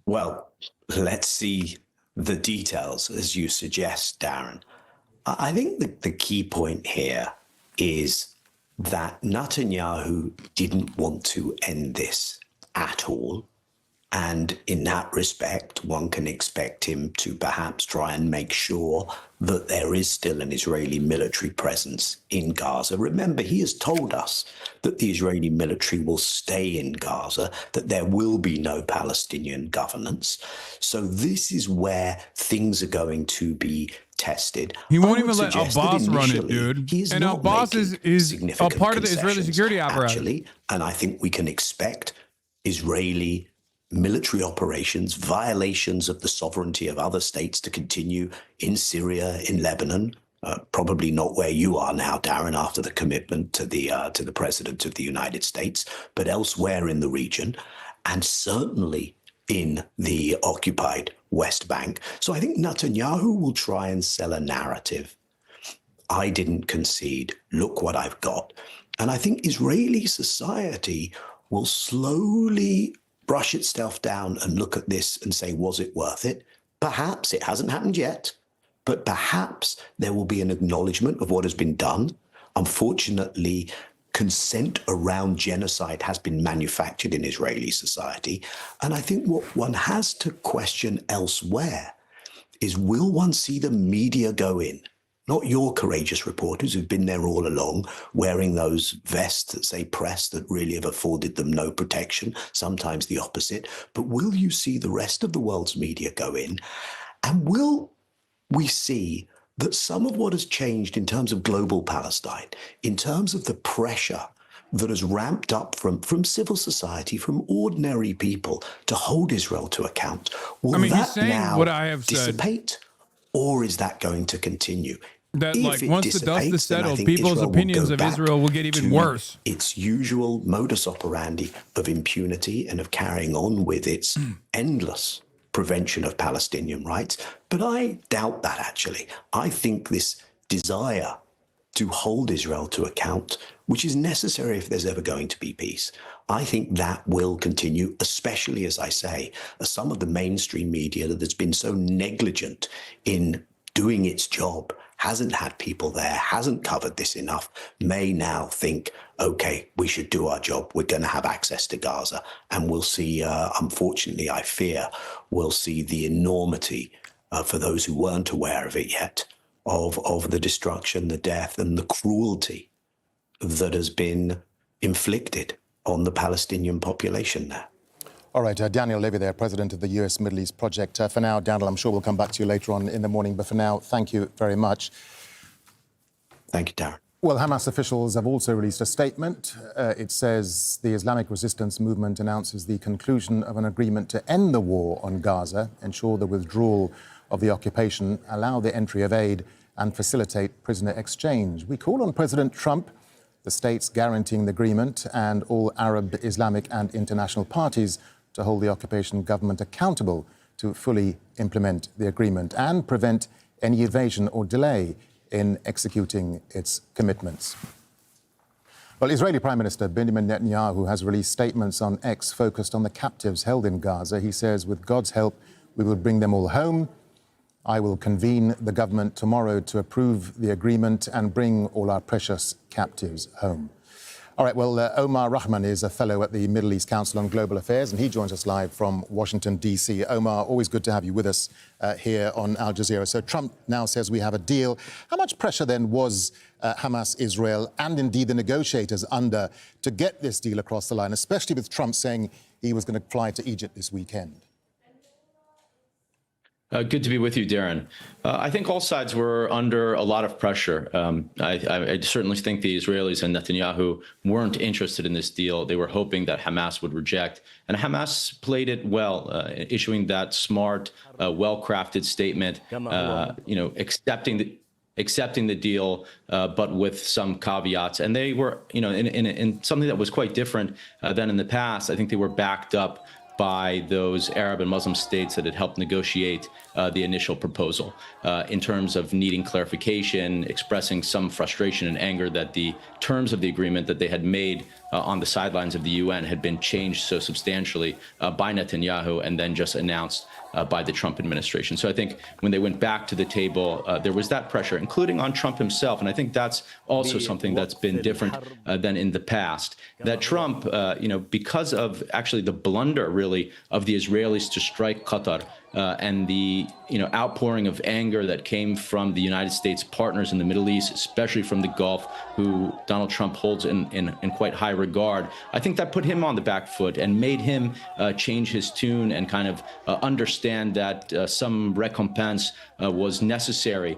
S6: Well, let's see the details, as you suggest, Darren. I think the key point here is that Netanyahu didn't want to end this at all. And in that respect, one can expect him to perhaps try and make sure that there is still an Israeli military presence in Gaza. Remember, he has told us that the Israeli military will stay in Gaza, that there will be no Palestinian governance. So this is where things are going to be tested.
S1: He won't even let Abbas run it, dude. And Abbas is a part of the Israeli security apparatus.
S6: Actually, and I think we can expect Israeli military operations, violations of the sovereignty of other states to continue in Syria, in Lebanon, probably not where you are now, Darren, after the commitment to the President of the United States, but elsewhere in the region, and certainly in the occupied West Bank. So I think Netanyahu will try and sell a narrative. I didn't concede. Look what I've got. And I think Israeli society will slowly brush itself down and look at this and say, was it worth it? Perhaps it hasn't happened yet, but perhaps there will be an acknowledgement of what has been done. Unfortunately, consent around genocide has been manufactured in Israeli society. And I think what one has to question elsewhere is, will one see the media go in? Not your courageous reporters who've been there all along, wearing those vests that say press that really have afforded them no protection, sometimes the opposite. But will you see the rest of the world's media go in? And will we see that some of what has changed in terms of global Palestine, in terms of the pressure that has ramped up from civil society, from ordinary people to hold Israel to account, will that now
S1: what I have
S6: dissipate?
S1: Said.
S6: Or is that going to continue?
S1: That,
S6: if
S1: like,
S6: it
S1: once the dust is settled,
S6: then
S1: people's
S6: Israel
S1: opinions
S6: will
S1: of
S6: go
S1: Israel will get even worse.
S6: Its usual modus operandi of impunity and of carrying on with its endless prevention of Palestinian rights. But I doubt that, actually. I think this desire to hold Israel to account, which is necessary if there's ever going to be peace, I think that will continue, especially, as I say, as some of the mainstream media that has been so negligent in doing its job, hasn't had people there, hasn't covered this enough, may now think, okay, we should do our job. We're going to have access to Gaza. And we'll see, unfortunately, I fear, we'll see the enormity, for those who weren't aware of it yet, of the destruction, the death, and the cruelty that has been inflicted on the Palestinian population there.
S2: All right, Daniel Levy there, president of the US Middle East Project. For now, Daniel, I'm sure we'll come back to you later on in the morning, but for now, thank you very much.
S6: Thank you, Darren.
S2: Well, Hamas officials have also released a statement. It says the Islamic Resistance Movement announces the conclusion of an agreement to end the war on Gaza, ensure the withdrawal of the occupation, allow the entry of aid, and facilitate prisoner exchange. We call on President Trump, the states guaranteeing the agreement, and all Arab, Islamic, and international parties to hold the occupation government accountable to fully implement the agreement and prevent any evasion or delay in executing its commitments. Well, Israeli Prime Minister Benjamin Netanyahu has released statements on X focused on the captives held in Gaza. He says, with God's help, we will bring them all home. I will convene the government tomorrow to approve the agreement and bring all our precious captives home. All right, well, Omar Rahman is a fellow at the Middle East Council on Global Affairs, and he joins us live from Washington, D.C. Omar, always good to have you with us here on Al Jazeera. So Trump now says we have a deal. How much pressure then was Hamas, Israel, and indeed the negotiators under to get this deal across the line, especially with Trump saying he was going to fly to Egypt this weekend?
S7: Good to be with you, Darren. I think all sides were under a lot of pressure. I certainly think the Israelis and Netanyahu weren't interested in this deal. They were hoping that Hamas would reject. And Hamas played it well, issuing that smart, well-crafted statement, accepting the deal, but with some caveats. And they were, in something that was quite different than in the past. I think they were backed up by those Arab and Muslim states that had helped negotiate the initial proposal in terms of needing clarification, expressing some frustration and anger that the terms of the agreement that they had made on the sidelines of the UN had been changed so substantially by Netanyahu and then just announced by the Trump administration. So I think when they went back to the table, there was that pressure, including on Trump himself. And I think that's also something that's been different than in the past. That Trump, because of actually the blunder, really, of the Israelis to strike Qatar, and the outpouring of anger that came from the United States partners in the Middle East, especially from the Gulf, who Donald Trump holds in quite high regard. I think that put him on the back foot and made him change his tune and kind of understand that some recompense was necessary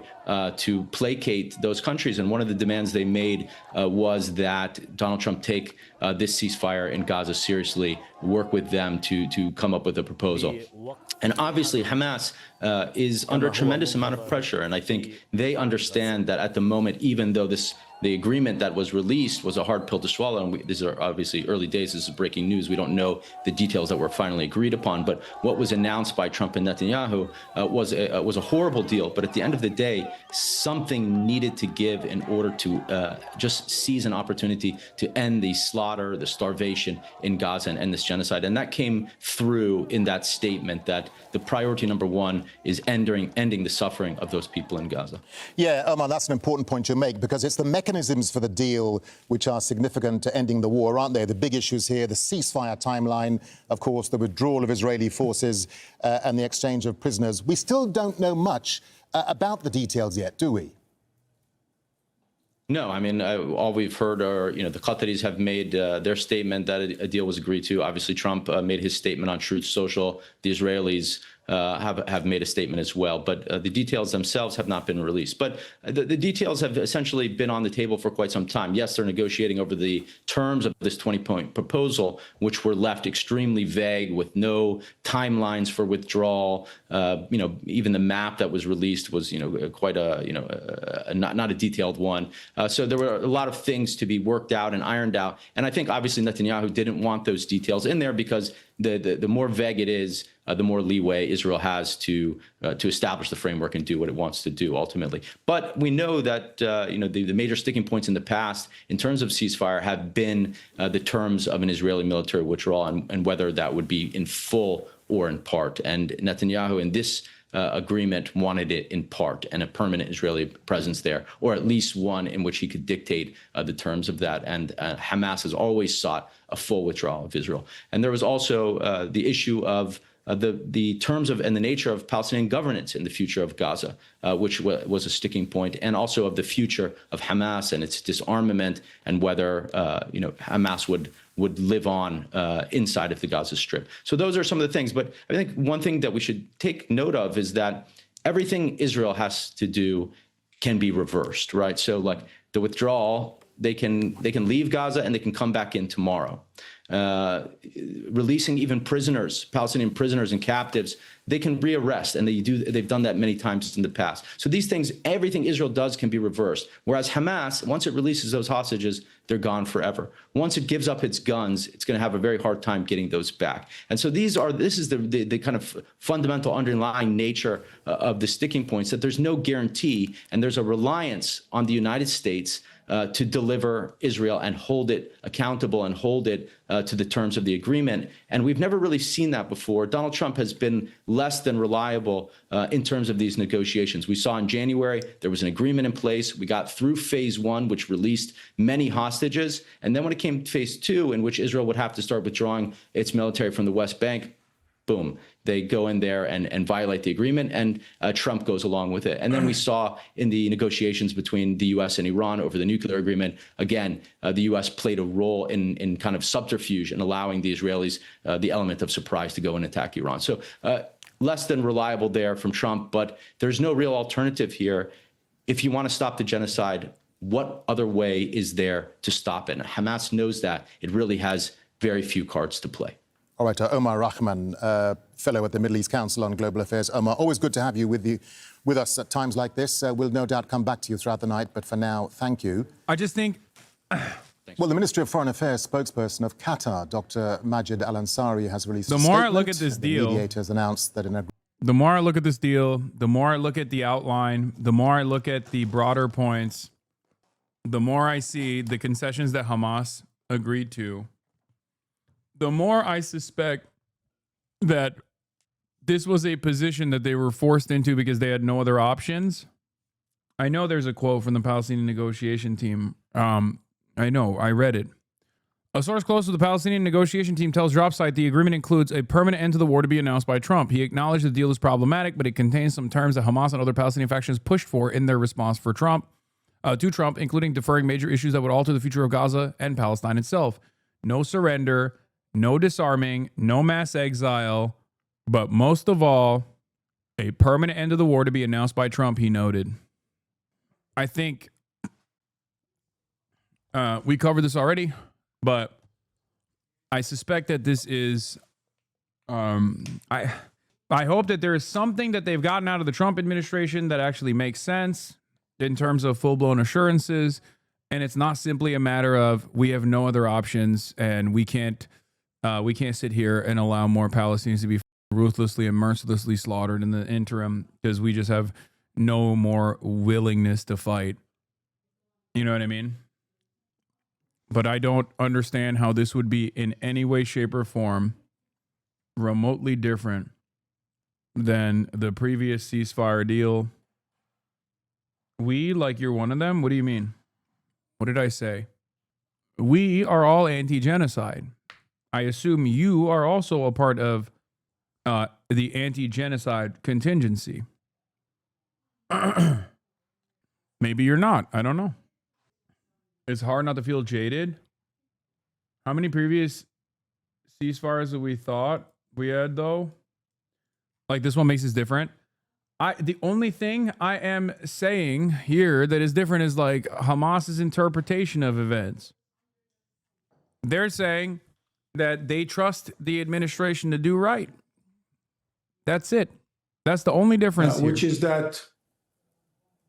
S7: to placate those countries. And one of the demands they made was that Donald Trump take this ceasefire in Gaza seriously, work with them to come up with a proposal. And obviously, Hamas is under a tremendous amount of pressure. And I think they understand that at the moment, even though the agreement that was released was a hard pill to swallow, and these are obviously early days, this is breaking news, we don't know the details that were finally agreed upon, but what was announced by Trump and Netanyahu was a horrible deal. But at the end of the day, something needed to give in order to just seize an opportunity to end the slaughter, the starvation in Gaza and end this genocide. And that came through in that statement that the priority number one is ending the suffering of those people in Gaza.
S2: Yeah, Omar, that's an important point you make, because it's the mechanisms for the deal which are significant to ending the war, aren't they? The big issues here, the ceasefire timeline, of course, the withdrawal of Israeli forces and the exchange of prisoners. We still don't know much about the details yet, do we?
S7: No, I mean, all we've heard are, the Qataris have made their statement that a deal was agreed to. Obviously, Trump made his statement on Truth Social. The Israelis have made a statement as well, but the details themselves have not been released. But the details have essentially been on the table for quite some time. Yes, they're negotiating over the terms of this 20-point proposal, which were left extremely vague with no timelines for withdrawal. Even the map that was released was, quite not a detailed one. So there were a lot of things to be worked out and ironed out. And I think obviously Netanyahu didn't want those details in there because the more vague it is, the more leeway Israel has to establish the framework and do what it wants to do ultimately. But we know that the major sticking points in the past in terms of ceasefire have been the terms of an Israeli military withdrawal and whether that would be in full or in part. And Netanyahu in this agreement wanted it in part and a permanent Israeli presence there, or at least one in which he could dictate the terms of that. And Hamas has always sought a full withdrawal of Israel. And there was also the issue of the terms of and the nature of Palestinian governance in the future of Gaza, which was a sticking point, and also of the future of Hamas and its disarmament and whether Hamas would live on inside of the Gaza Strip. So those are some of the things. But I think one thing that we should take note of is that everything Israel has to do can be reversed, right? So like the withdrawal, they can leave Gaza and they can come back in tomorrow. Releasing even prisoners, Palestinian prisoners and captives, they can rearrest, and they've done that many times in the past. So these things, everything Israel does can be reversed. Whereas Hamas, once it releases those hostages, they're gone forever. Once it gives up its guns, it's going to have a very hard time getting those back. And so this is the kind of fundamental underlying nature of the sticking points, that there's no guarantee, and there's a reliance on the United States to deliver Israel and hold it accountable and hold it to the terms of the agreement. And we've never really seen that before. Donald Trump has been less than reliable in terms of these negotiations. We saw in January, there was an agreement in place. We got through phase one, which released many hostages. And then when it came to phase two, in which Israel would have to start withdrawing its military from the West Bank, boom, they go in there and violate the agreement, and Trump goes along with it. And then we saw in the negotiations between the U.S. and Iran over the nuclear agreement, again, the U.S. played a role in kind of subterfuge and allowing the Israelis the element of surprise to go and attack Iran. So less than reliable there from Trump, but there's no real alternative here. If you want to stop the genocide, what other way is there to stop it? And Hamas knows that. It really has very few cards to play.
S2: All right, Omar Rahman, fellow at the Middle East Council on Global Affairs. Omar, always good to have you with us at times like this. We'll no doubt come back to you throughout the night, but for now, thank you.
S1: I just think...
S2: Well, the Ministry of Foreign Affairs spokesperson of Qatar, Dr. Majid Al-Ansari, has released
S1: the
S2: a
S1: more
S2: statement.
S1: I look at this deal...
S2: The mediators announced that
S1: the more I look at this deal, the more I look at the outline, the more I look at the broader points, the more I see the concessions that Hamas agreed to, the more I suspect that this was a position that they were forced into because they had no other options. I know there's a quote from the Palestinian negotiation team. I know, I read it. A source close to the Palestinian negotiation team tells Dropsite the agreement includes a permanent end to the war to be announced by Trump. He acknowledged the deal is problematic, but it contains some terms that Hamas and other Palestinian factions pushed for in their response to Trump, including deferring major issues that would alter the future of Gaza and Palestine itself. No surrender, no disarming, no mass exile, but most of all, a permanent end to the war to be announced by Trump, he noted. I think we covered this already, but I suspect that this is, I hope that there is something that they've gotten out of the Trump administration that actually makes sense in terms of full-blown assurances. And it's not simply a matter of we have no other options and we can't sit here and allow more Palestinians to be ruthlessly and mercilessly slaughtered in the interim because we just have no more willingness to fight. You know what I mean? But I don't understand how this would be in any way, shape, or form remotely different than the previous ceasefire deal. We, like you're one of them? What do you mean? What did I say? We are all anti-genocide. I assume you are also a part of the anti-genocide contingency. Maybe you're not. I don't know. It's hard not to feel jaded. How many previous ceasefires that we thought we had, though? Like, this one makes us different. The only thing I am saying here that is different is like Hamas's interpretation of events. They're saying that they trust the administration to do right. That's it. That's the only difference here.
S8: Which is that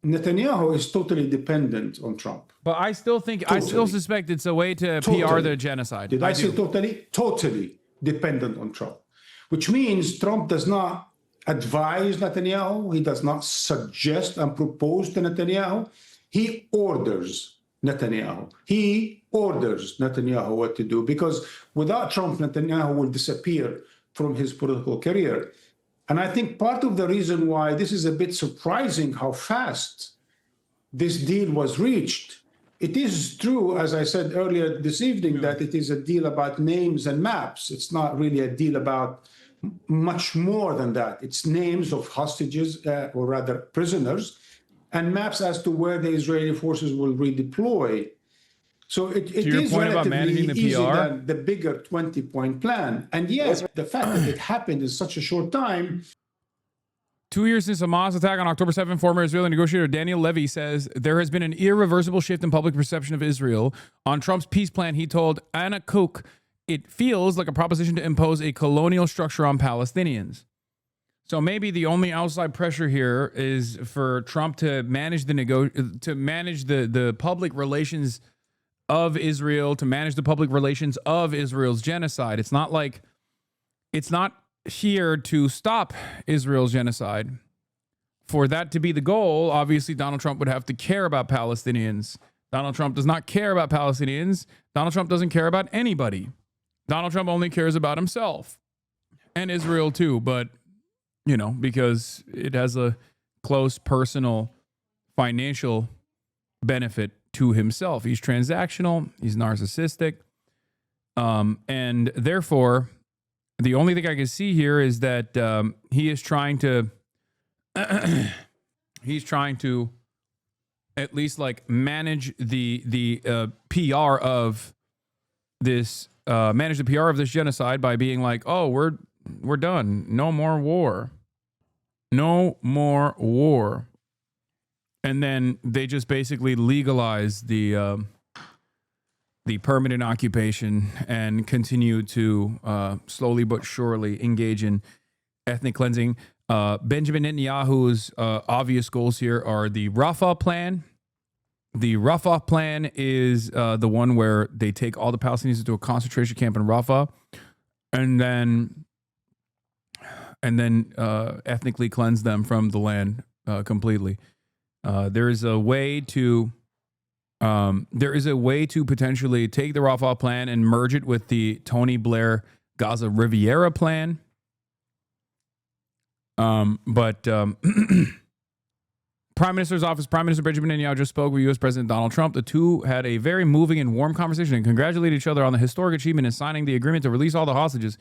S8: Netanyahu is totally dependent on Trump.
S1: But I still think, I still suspect it's a way to PR the genocide.
S8: Did I say totally? Totally dependent on Trump. Which means Trump does not advise Netanyahu. He does not suggest and propose to Netanyahu. He orders Netanyahu. He orders Netanyahu what to do, because without Trump, Netanyahu will disappear from his political career. And I think part of the reason why this is a bit surprising how fast this deal was reached. It is true, as I said earlier this evening, that it is a deal about names and maps. It's not really a deal about much more than that. It's names of hostages, or rather prisoners, and maps as to where the Israeli forces will redeploy. So it is relatively easy than the bigger 20-point plan. And yes, the fact that it happened in such a short time.
S1: 2 years since Hamas attack on October 7th, former Israeli negotiator Daniel Levy says there has been an irreversible shift in public perception of Israel. On Trump's peace plan, he told Anna Koch, it feels like a proposition to impose a colonial structure on Palestinians. So maybe the only outside pressure here is for Trump to manage the public relations of Israel, to manage the public relations of Israel's genocide. It's not here to stop Israel's genocide. For that to be the goal, obviously Donald Trump would have to care about Palestinians. Donald Trump does not care about Palestinians. Donald Trump doesn't care about anybody. Donald Trump only cares about himself and Israel too, but because it has a close personal financial benefit to himself. He's transactional, he's narcissistic, and therefore the only thing I can see here is that he is trying to at least like manage the PR of this genocide by being like, oh, we're done, no more war. And then they just basically legalize the permanent occupation and continue to slowly but surely engage in ethnic cleansing. Benjamin Netanyahu's obvious goals here are the Rafah plan. The Rafah plan is the one where they take all the Palestinians into a concentration camp in Rafah and then ethnically cleanse them from the land completely. There is a way to potentially take the Rafah plan and merge it with the Tony Blair Gaza Riviera plan. But Prime Minister's office, Prime Minister Benjamin Netanyahu just spoke with U.S. President Donald Trump. The two had a very moving and warm conversation and congratulated each other on the historic achievement in signing the agreement to release all the hostages.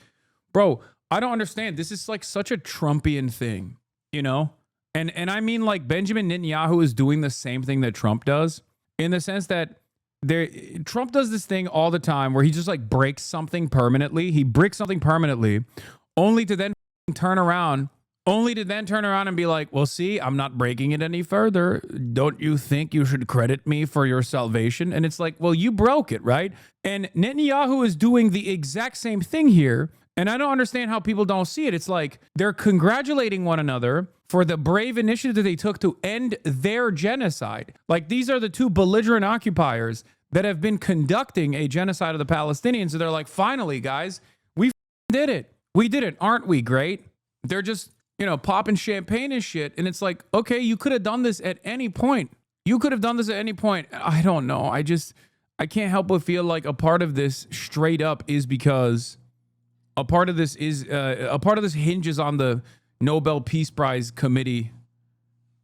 S1: Bro, I don't understand. This is like such a Trumpian thing, And I mean, like, Benjamin Netanyahu is doing the same thing that Trump does, in the sense that Trump does this thing all the time where he just like breaks something permanently. He bricks something permanently only to then turn around only to then turn around and be like, well, see, I'm not breaking it any further. Don't you think you should credit me for your salvation? And it's like, well, you broke it, right? And Netanyahu is doing the exact same thing here. And I don't understand how people don't see it. It's like they're congratulating one another for the brave initiative that they took to end their genocide. Like, these are the two belligerent occupiers that have been conducting a genocide of the Palestinians. So they're like, finally, guys, we did it. We did it. Aren't we great? They're just, popping champagne and shit. And it's like, okay, you could have done this at any point. You could have done this at any point. I don't know. I can't help but feel like a part of this straight up is because a part of this hinges on the Nobel Peace Prize Committee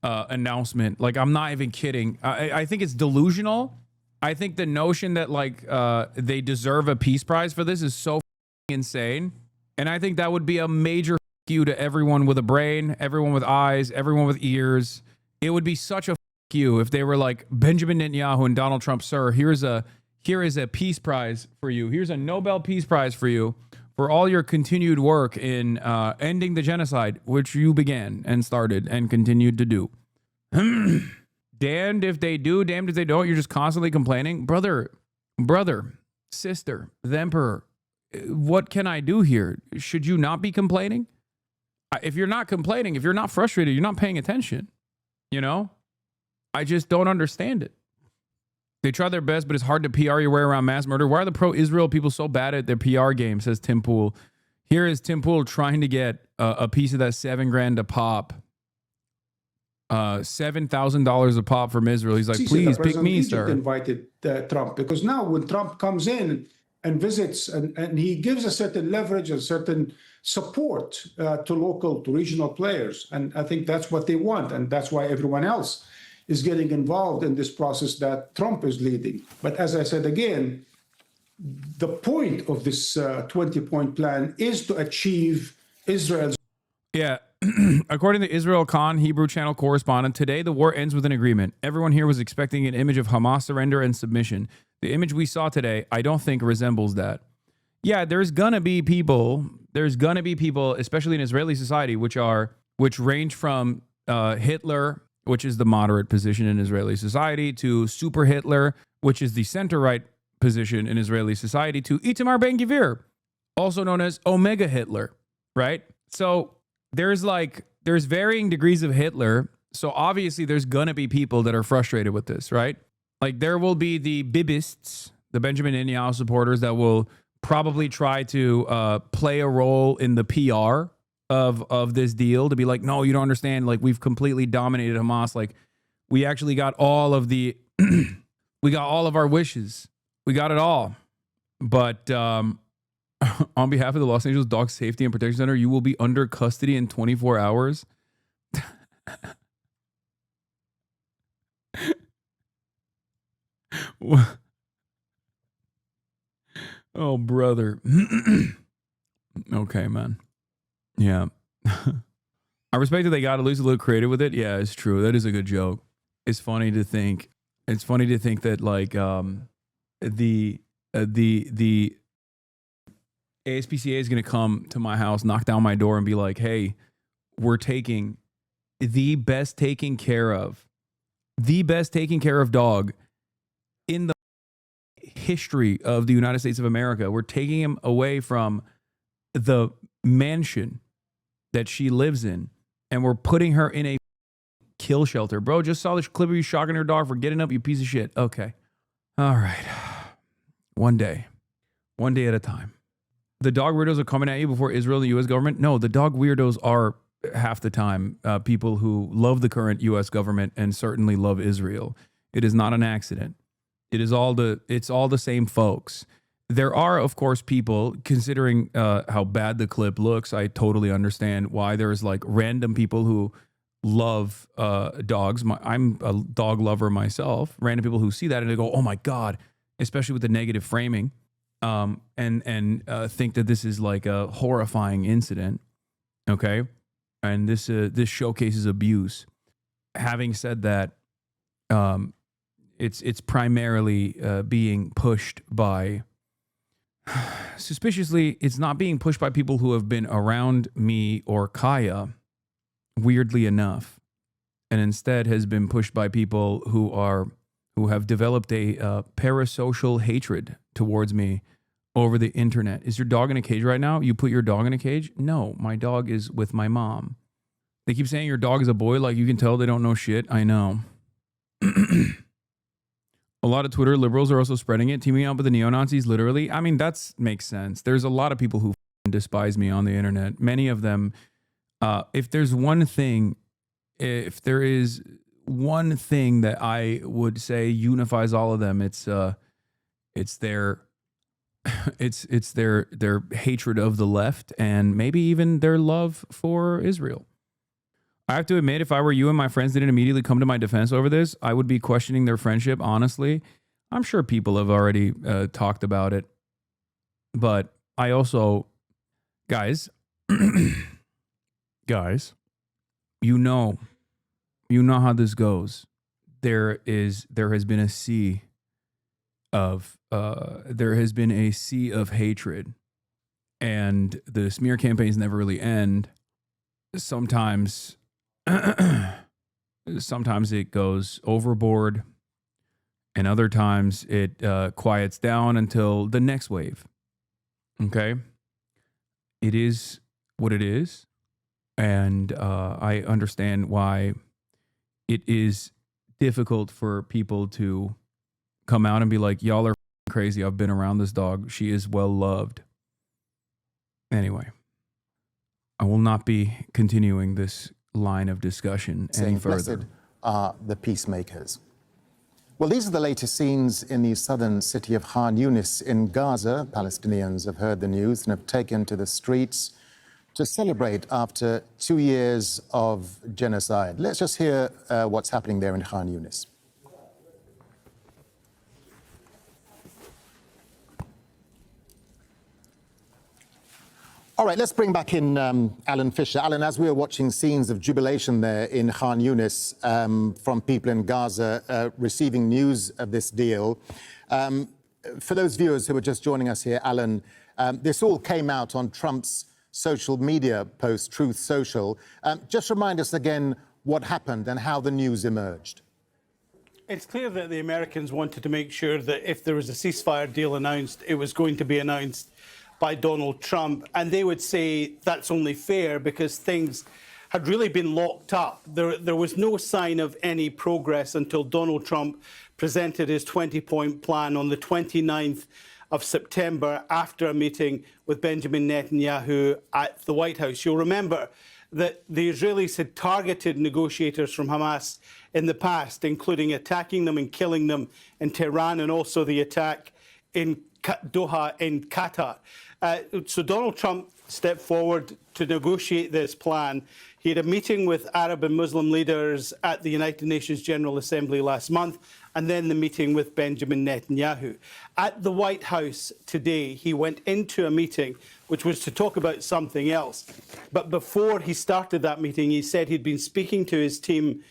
S1: announcement. Like, I'm not even kidding. I think it's delusional. I think the notion that they deserve a peace prize for this is so insane. And I think that would be a major you to everyone with a brain, everyone with eyes, everyone with ears. It would be such a you if they were like, Benjamin Netanyahu and Donald Trump, sir, here is a peace prize for you. Here's a Nobel Peace Prize for you for all your continued work in ending the genocide, which you began and started and continued to do. Damned if they do, damned if they don't. You're just constantly complaining. Brother, sister, the emperor, what can I do here? Should you not be complaining? If you're not complaining, if you're not frustrated, you're not paying attention. I just don't understand it. They try their best, but it's hard to PR your way around mass murder. Why are the pro-Israel people so bad at their PR game, says Tim Pool. Here is Tim Pool trying to get a piece of that $7,000 a pop. $7,000 a pop from Israel. He's like, please pick me, sir.
S8: Invited Trump, because now when Trump comes in and visits and he gives a certain leverage, a certain support to regional players. And I think that's what they want. And that's why everyone else is getting involved in this process that Trump is leading. But as I said again, the point of this 20-point plan is to achieve Israel's.
S1: Yeah. According to Israel Khan, Hebrew channel correspondent, today the war ends with an agreement. Everyone here was expecting an image of Hamas surrender and submission. The image we saw today, I don't think resembles that. Yeah, there's gonna be people, especially in Israeli society, which range from Hitler, which is the moderate position in Israeli society, to Super Hitler, which is the center-right position in Israeli society, to Itamar Ben-Gvir, also known as Omega Hitler, right? So there's varying degrees of Hitler. So obviously there's gonna be people that are frustrated with this, right? Like, there will be the Bibists, the Benjamin Netanyahu supporters that will probably try to play a role in the PR of this deal, to be like, no, you don't understand. Like, we've completely dominated Hamas. Like, we actually got all of we got all of our wishes. We got it all. But on behalf of the Los Angeles Dog Safety and Protection Center, you will be under custody in 24 hours. Oh, brother. Okay, man. Yeah. I respect that they got at least a little creative with it. Yeah, it's true. That is a good joke. It's funny to think that like the ASPCA is going to come to my house, knock down my door and be like, "Hey, we're taking the best taken care of dog in the history of the United States of America. We're taking him away from the mansion that she lives in, and we're putting her in a kill shelter." Bro, just saw this clip of you shocking her dog for getting up, you piece of shit. Okay. All right. One day at a time. The dog weirdos are coming at you before Israel and the U.S. government. No, the dog weirdos are half the time people who love the current U.S. government and certainly love Israel. It is not an accident. It's all the same folks. There are, of course, people, considering how bad the clip looks, I totally understand why there's like random people who love dogs. I'm a dog lover myself. Random people who see that and they go, "Oh my God," especially with the negative framing, and think that this is like a horrifying incident. Okay, and this showcases abuse. Having said that, it's primarily being pushed by. Suspiciously, it's not being pushed by people who have been around me or Kaya weirdly enough, and instead has been pushed by people who have developed a parasocial hatred towards me over the internet. Is your dog in a cage right now? You put your dog in a cage? No, my dog is with my mom. They keep saying your dog is a boy, like you can tell they don't know shit. I know. A lot of Twitter liberals are also spreading it, teaming up with the neo-Nazis, literally. I mean, that makes sense. There's a lot of people who despise me on the internet. Many of them, if there is one thing that I would say unifies all of them, it's their hatred of the left and maybe even their love for Israel. I have to admit, if I were you and my friends didn't immediately come to my defense over this, I would be questioning their friendship, honestly. I'm sure people have already talked about it. But I also, guys, you know how this goes. There has been a sea of hatred, and the smear campaigns never really end. Sometimes it goes overboard, and other times it quiets down until the next wave. Okay? It is what it is, and I understand why it is difficult for people to come out and be like, y'all are crazy. I've been around this dog. She is well loved. Anyway, I will not be continuing this line of discussion any further.
S2: Blessed are the peacemakers. Well, these are the latest scenes in the southern city of Khan Yunis in Gaza. Palestinians have heard the news and have taken to the streets to celebrate after 2 years of genocide. Let's just hear what's happening there in Khan Yunis. All right, let's bring back in Alan Fisher. Alan, as we were watching scenes of jubilation there in Khan Yunis from people in Gaza receiving news of this deal, for those viewers who are just joining us here, Alan, this all came out on Trump's social media post, Truth Social. Just remind us again what happened and how the news emerged.
S3: It's clear that the Americans wanted to make sure that if there was a ceasefire deal announced, it was going to be announced by Donald Trump. And they would say that's only fair because things had really been locked up. There was no sign of any progress until Donald Trump presented his 20-point plan on the 29th of September after a meeting with Benjamin Netanyahu at the White House. You'll remember that the Israelis had targeted negotiators from Hamas in the past, including attacking them and killing them in Tehran, and also the attack in Doha in Qatar. So Donald Trump stepped forward to negotiate this plan. He had a meeting with Arab and Muslim leaders at the United Nations General Assembly last month, and then the meeting with Benjamin Netanyahu. At the White House today, he went into a meeting which was to talk about something else. But before he started that meeting, he said he'd been speaking to his team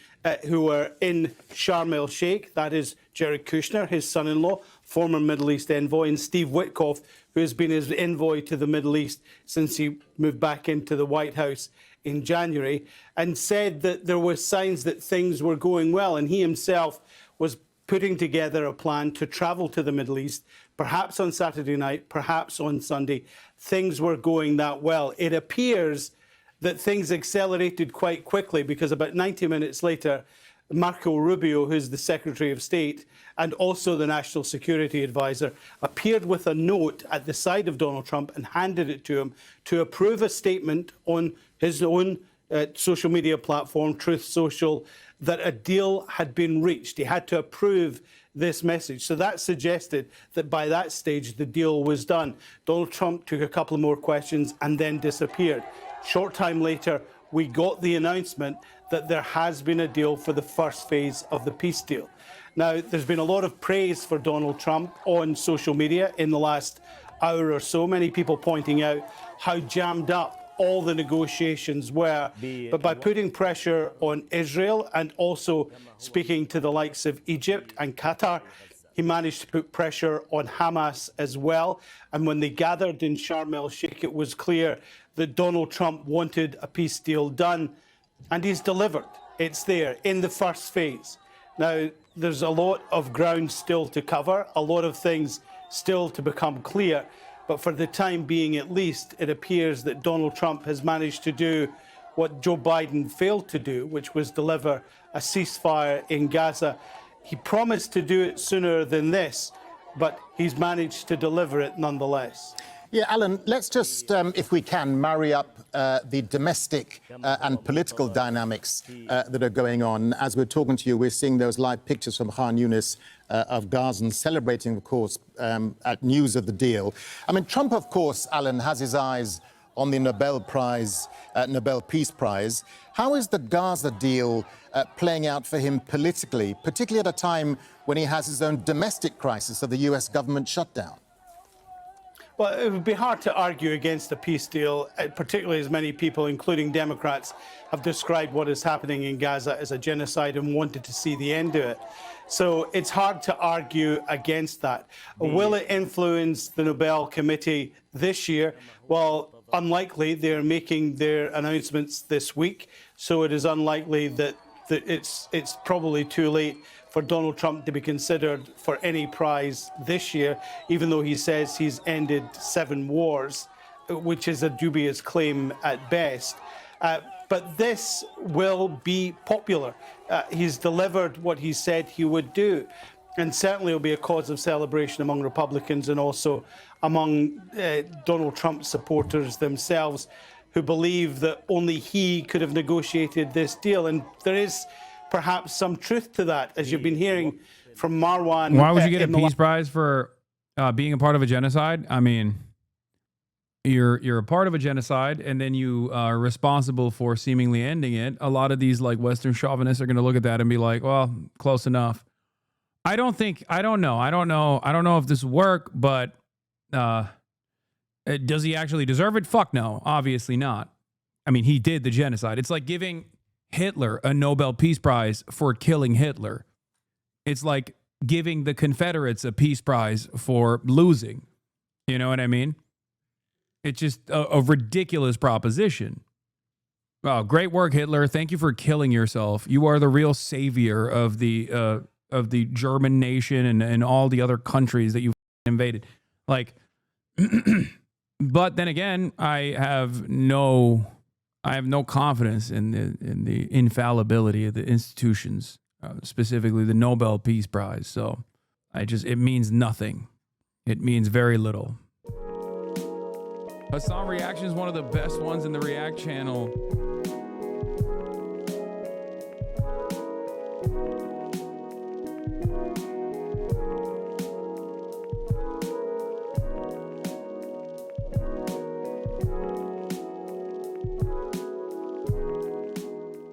S3: who were in Sharm el-Sheikh. That is Jared Kushner, his son-in-law, former Middle East envoy, and Steve Witkoff, who has been his envoy to the Middle East since he moved back into the White House in January, and said that there were signs that things were going well, and he himself was putting together a plan to travel to the Middle East, perhaps on Saturday night, perhaps on Sunday. Things were going that well. It appears that things accelerated quite quickly because about 90 minutes later, Marco Rubio, who's the Secretary of State and also the National Security Advisor, appeared with a note at the side of Donald Trump and handed it to him to approve a statement on his own social media platform, Truth Social, that a deal had been reached. He had to approve this message. So that suggested that by that stage, the deal was done. Donald Trump took a couple of more questions and then disappeared. Short time later, we got the announcement that there has been a deal for the first phase of the peace deal. Now, there's been a lot of praise for Donald Trump on social media in the last hour or so, many people pointing out how jammed up all the negotiations were. But by putting pressure on Israel and also speaking to the likes of Egypt and Qatar, he managed to put pressure on Hamas as well. And when they gathered in Sharm el-Sheikh, it was clear that Donald Trump wanted a peace deal done. And he's delivered. It's there in the first phase. Now, there's a lot of ground still to cover, a lot of things still to become clear. But for the time being, at least, it appears that Donald Trump has managed to do what Joe Biden failed to do, which was deliver a ceasefire in Gaza. He promised to do it sooner than this, but he's managed to deliver it nonetheless.
S2: Yeah, Alan, let's just, if we can, marry up the domestic and political dynamics that are going on. As we're talking to you, we're seeing those live pictures from Khan Yunis of Gazans celebrating, of course, at news of the deal. I mean, Trump, of course, Alan, has his eyes on the Nobel Peace Prize. How is the Gaza deal playing out for him politically, particularly at a time when he has his own domestic crisis of the US government shutdown?
S3: Well, it would be hard to argue against a peace deal, particularly as many people, including Democrats, have described what is happening in Gaza as a genocide and wanted to see the end of it. So it's hard to argue against that. Will it influence the Nobel Committee this year? Well, unlikely. They're making their announcements this week, so it is unlikely that it's probably too late for Donald Trump to be considered for any prize this year, even though he says he's ended 7 wars, which is a dubious claim at best. But this will be popular. He's delivered what he said he would do. And certainly will be a cause of celebration among Republicans and also among Donald Trump supporters themselves, who believe that only he could have negotiated this deal. And there is perhaps some truth to that, as you've been hearing from Marwan.
S1: Why would you get a peace prize for being a part of a genocide? I mean, you're a part of a genocide, and then you are responsible for seemingly ending it. A lot of these like Western chauvinists are going to look at that and be like, well, close enough. I don't know if this will work, but does he actually deserve it? Fuck no, obviously not. I mean, he did the genocide. It's like giving Hitler a Nobel Peace Prize for killing Hitler. It's like giving the Confederates a peace prize for losing. You know what I mean? It's just a ridiculous proposition. Wow, great work, Hitler. Thank you for killing yourself. You are the real savior of the German nation and all the other countries that you've invaded. Like, but then again, I have no confidence in the infallibility of the institutions, specifically the Nobel Peace Prize. So it means nothing. It means very little. Hasan Reactions is one of the best ones in the React channel.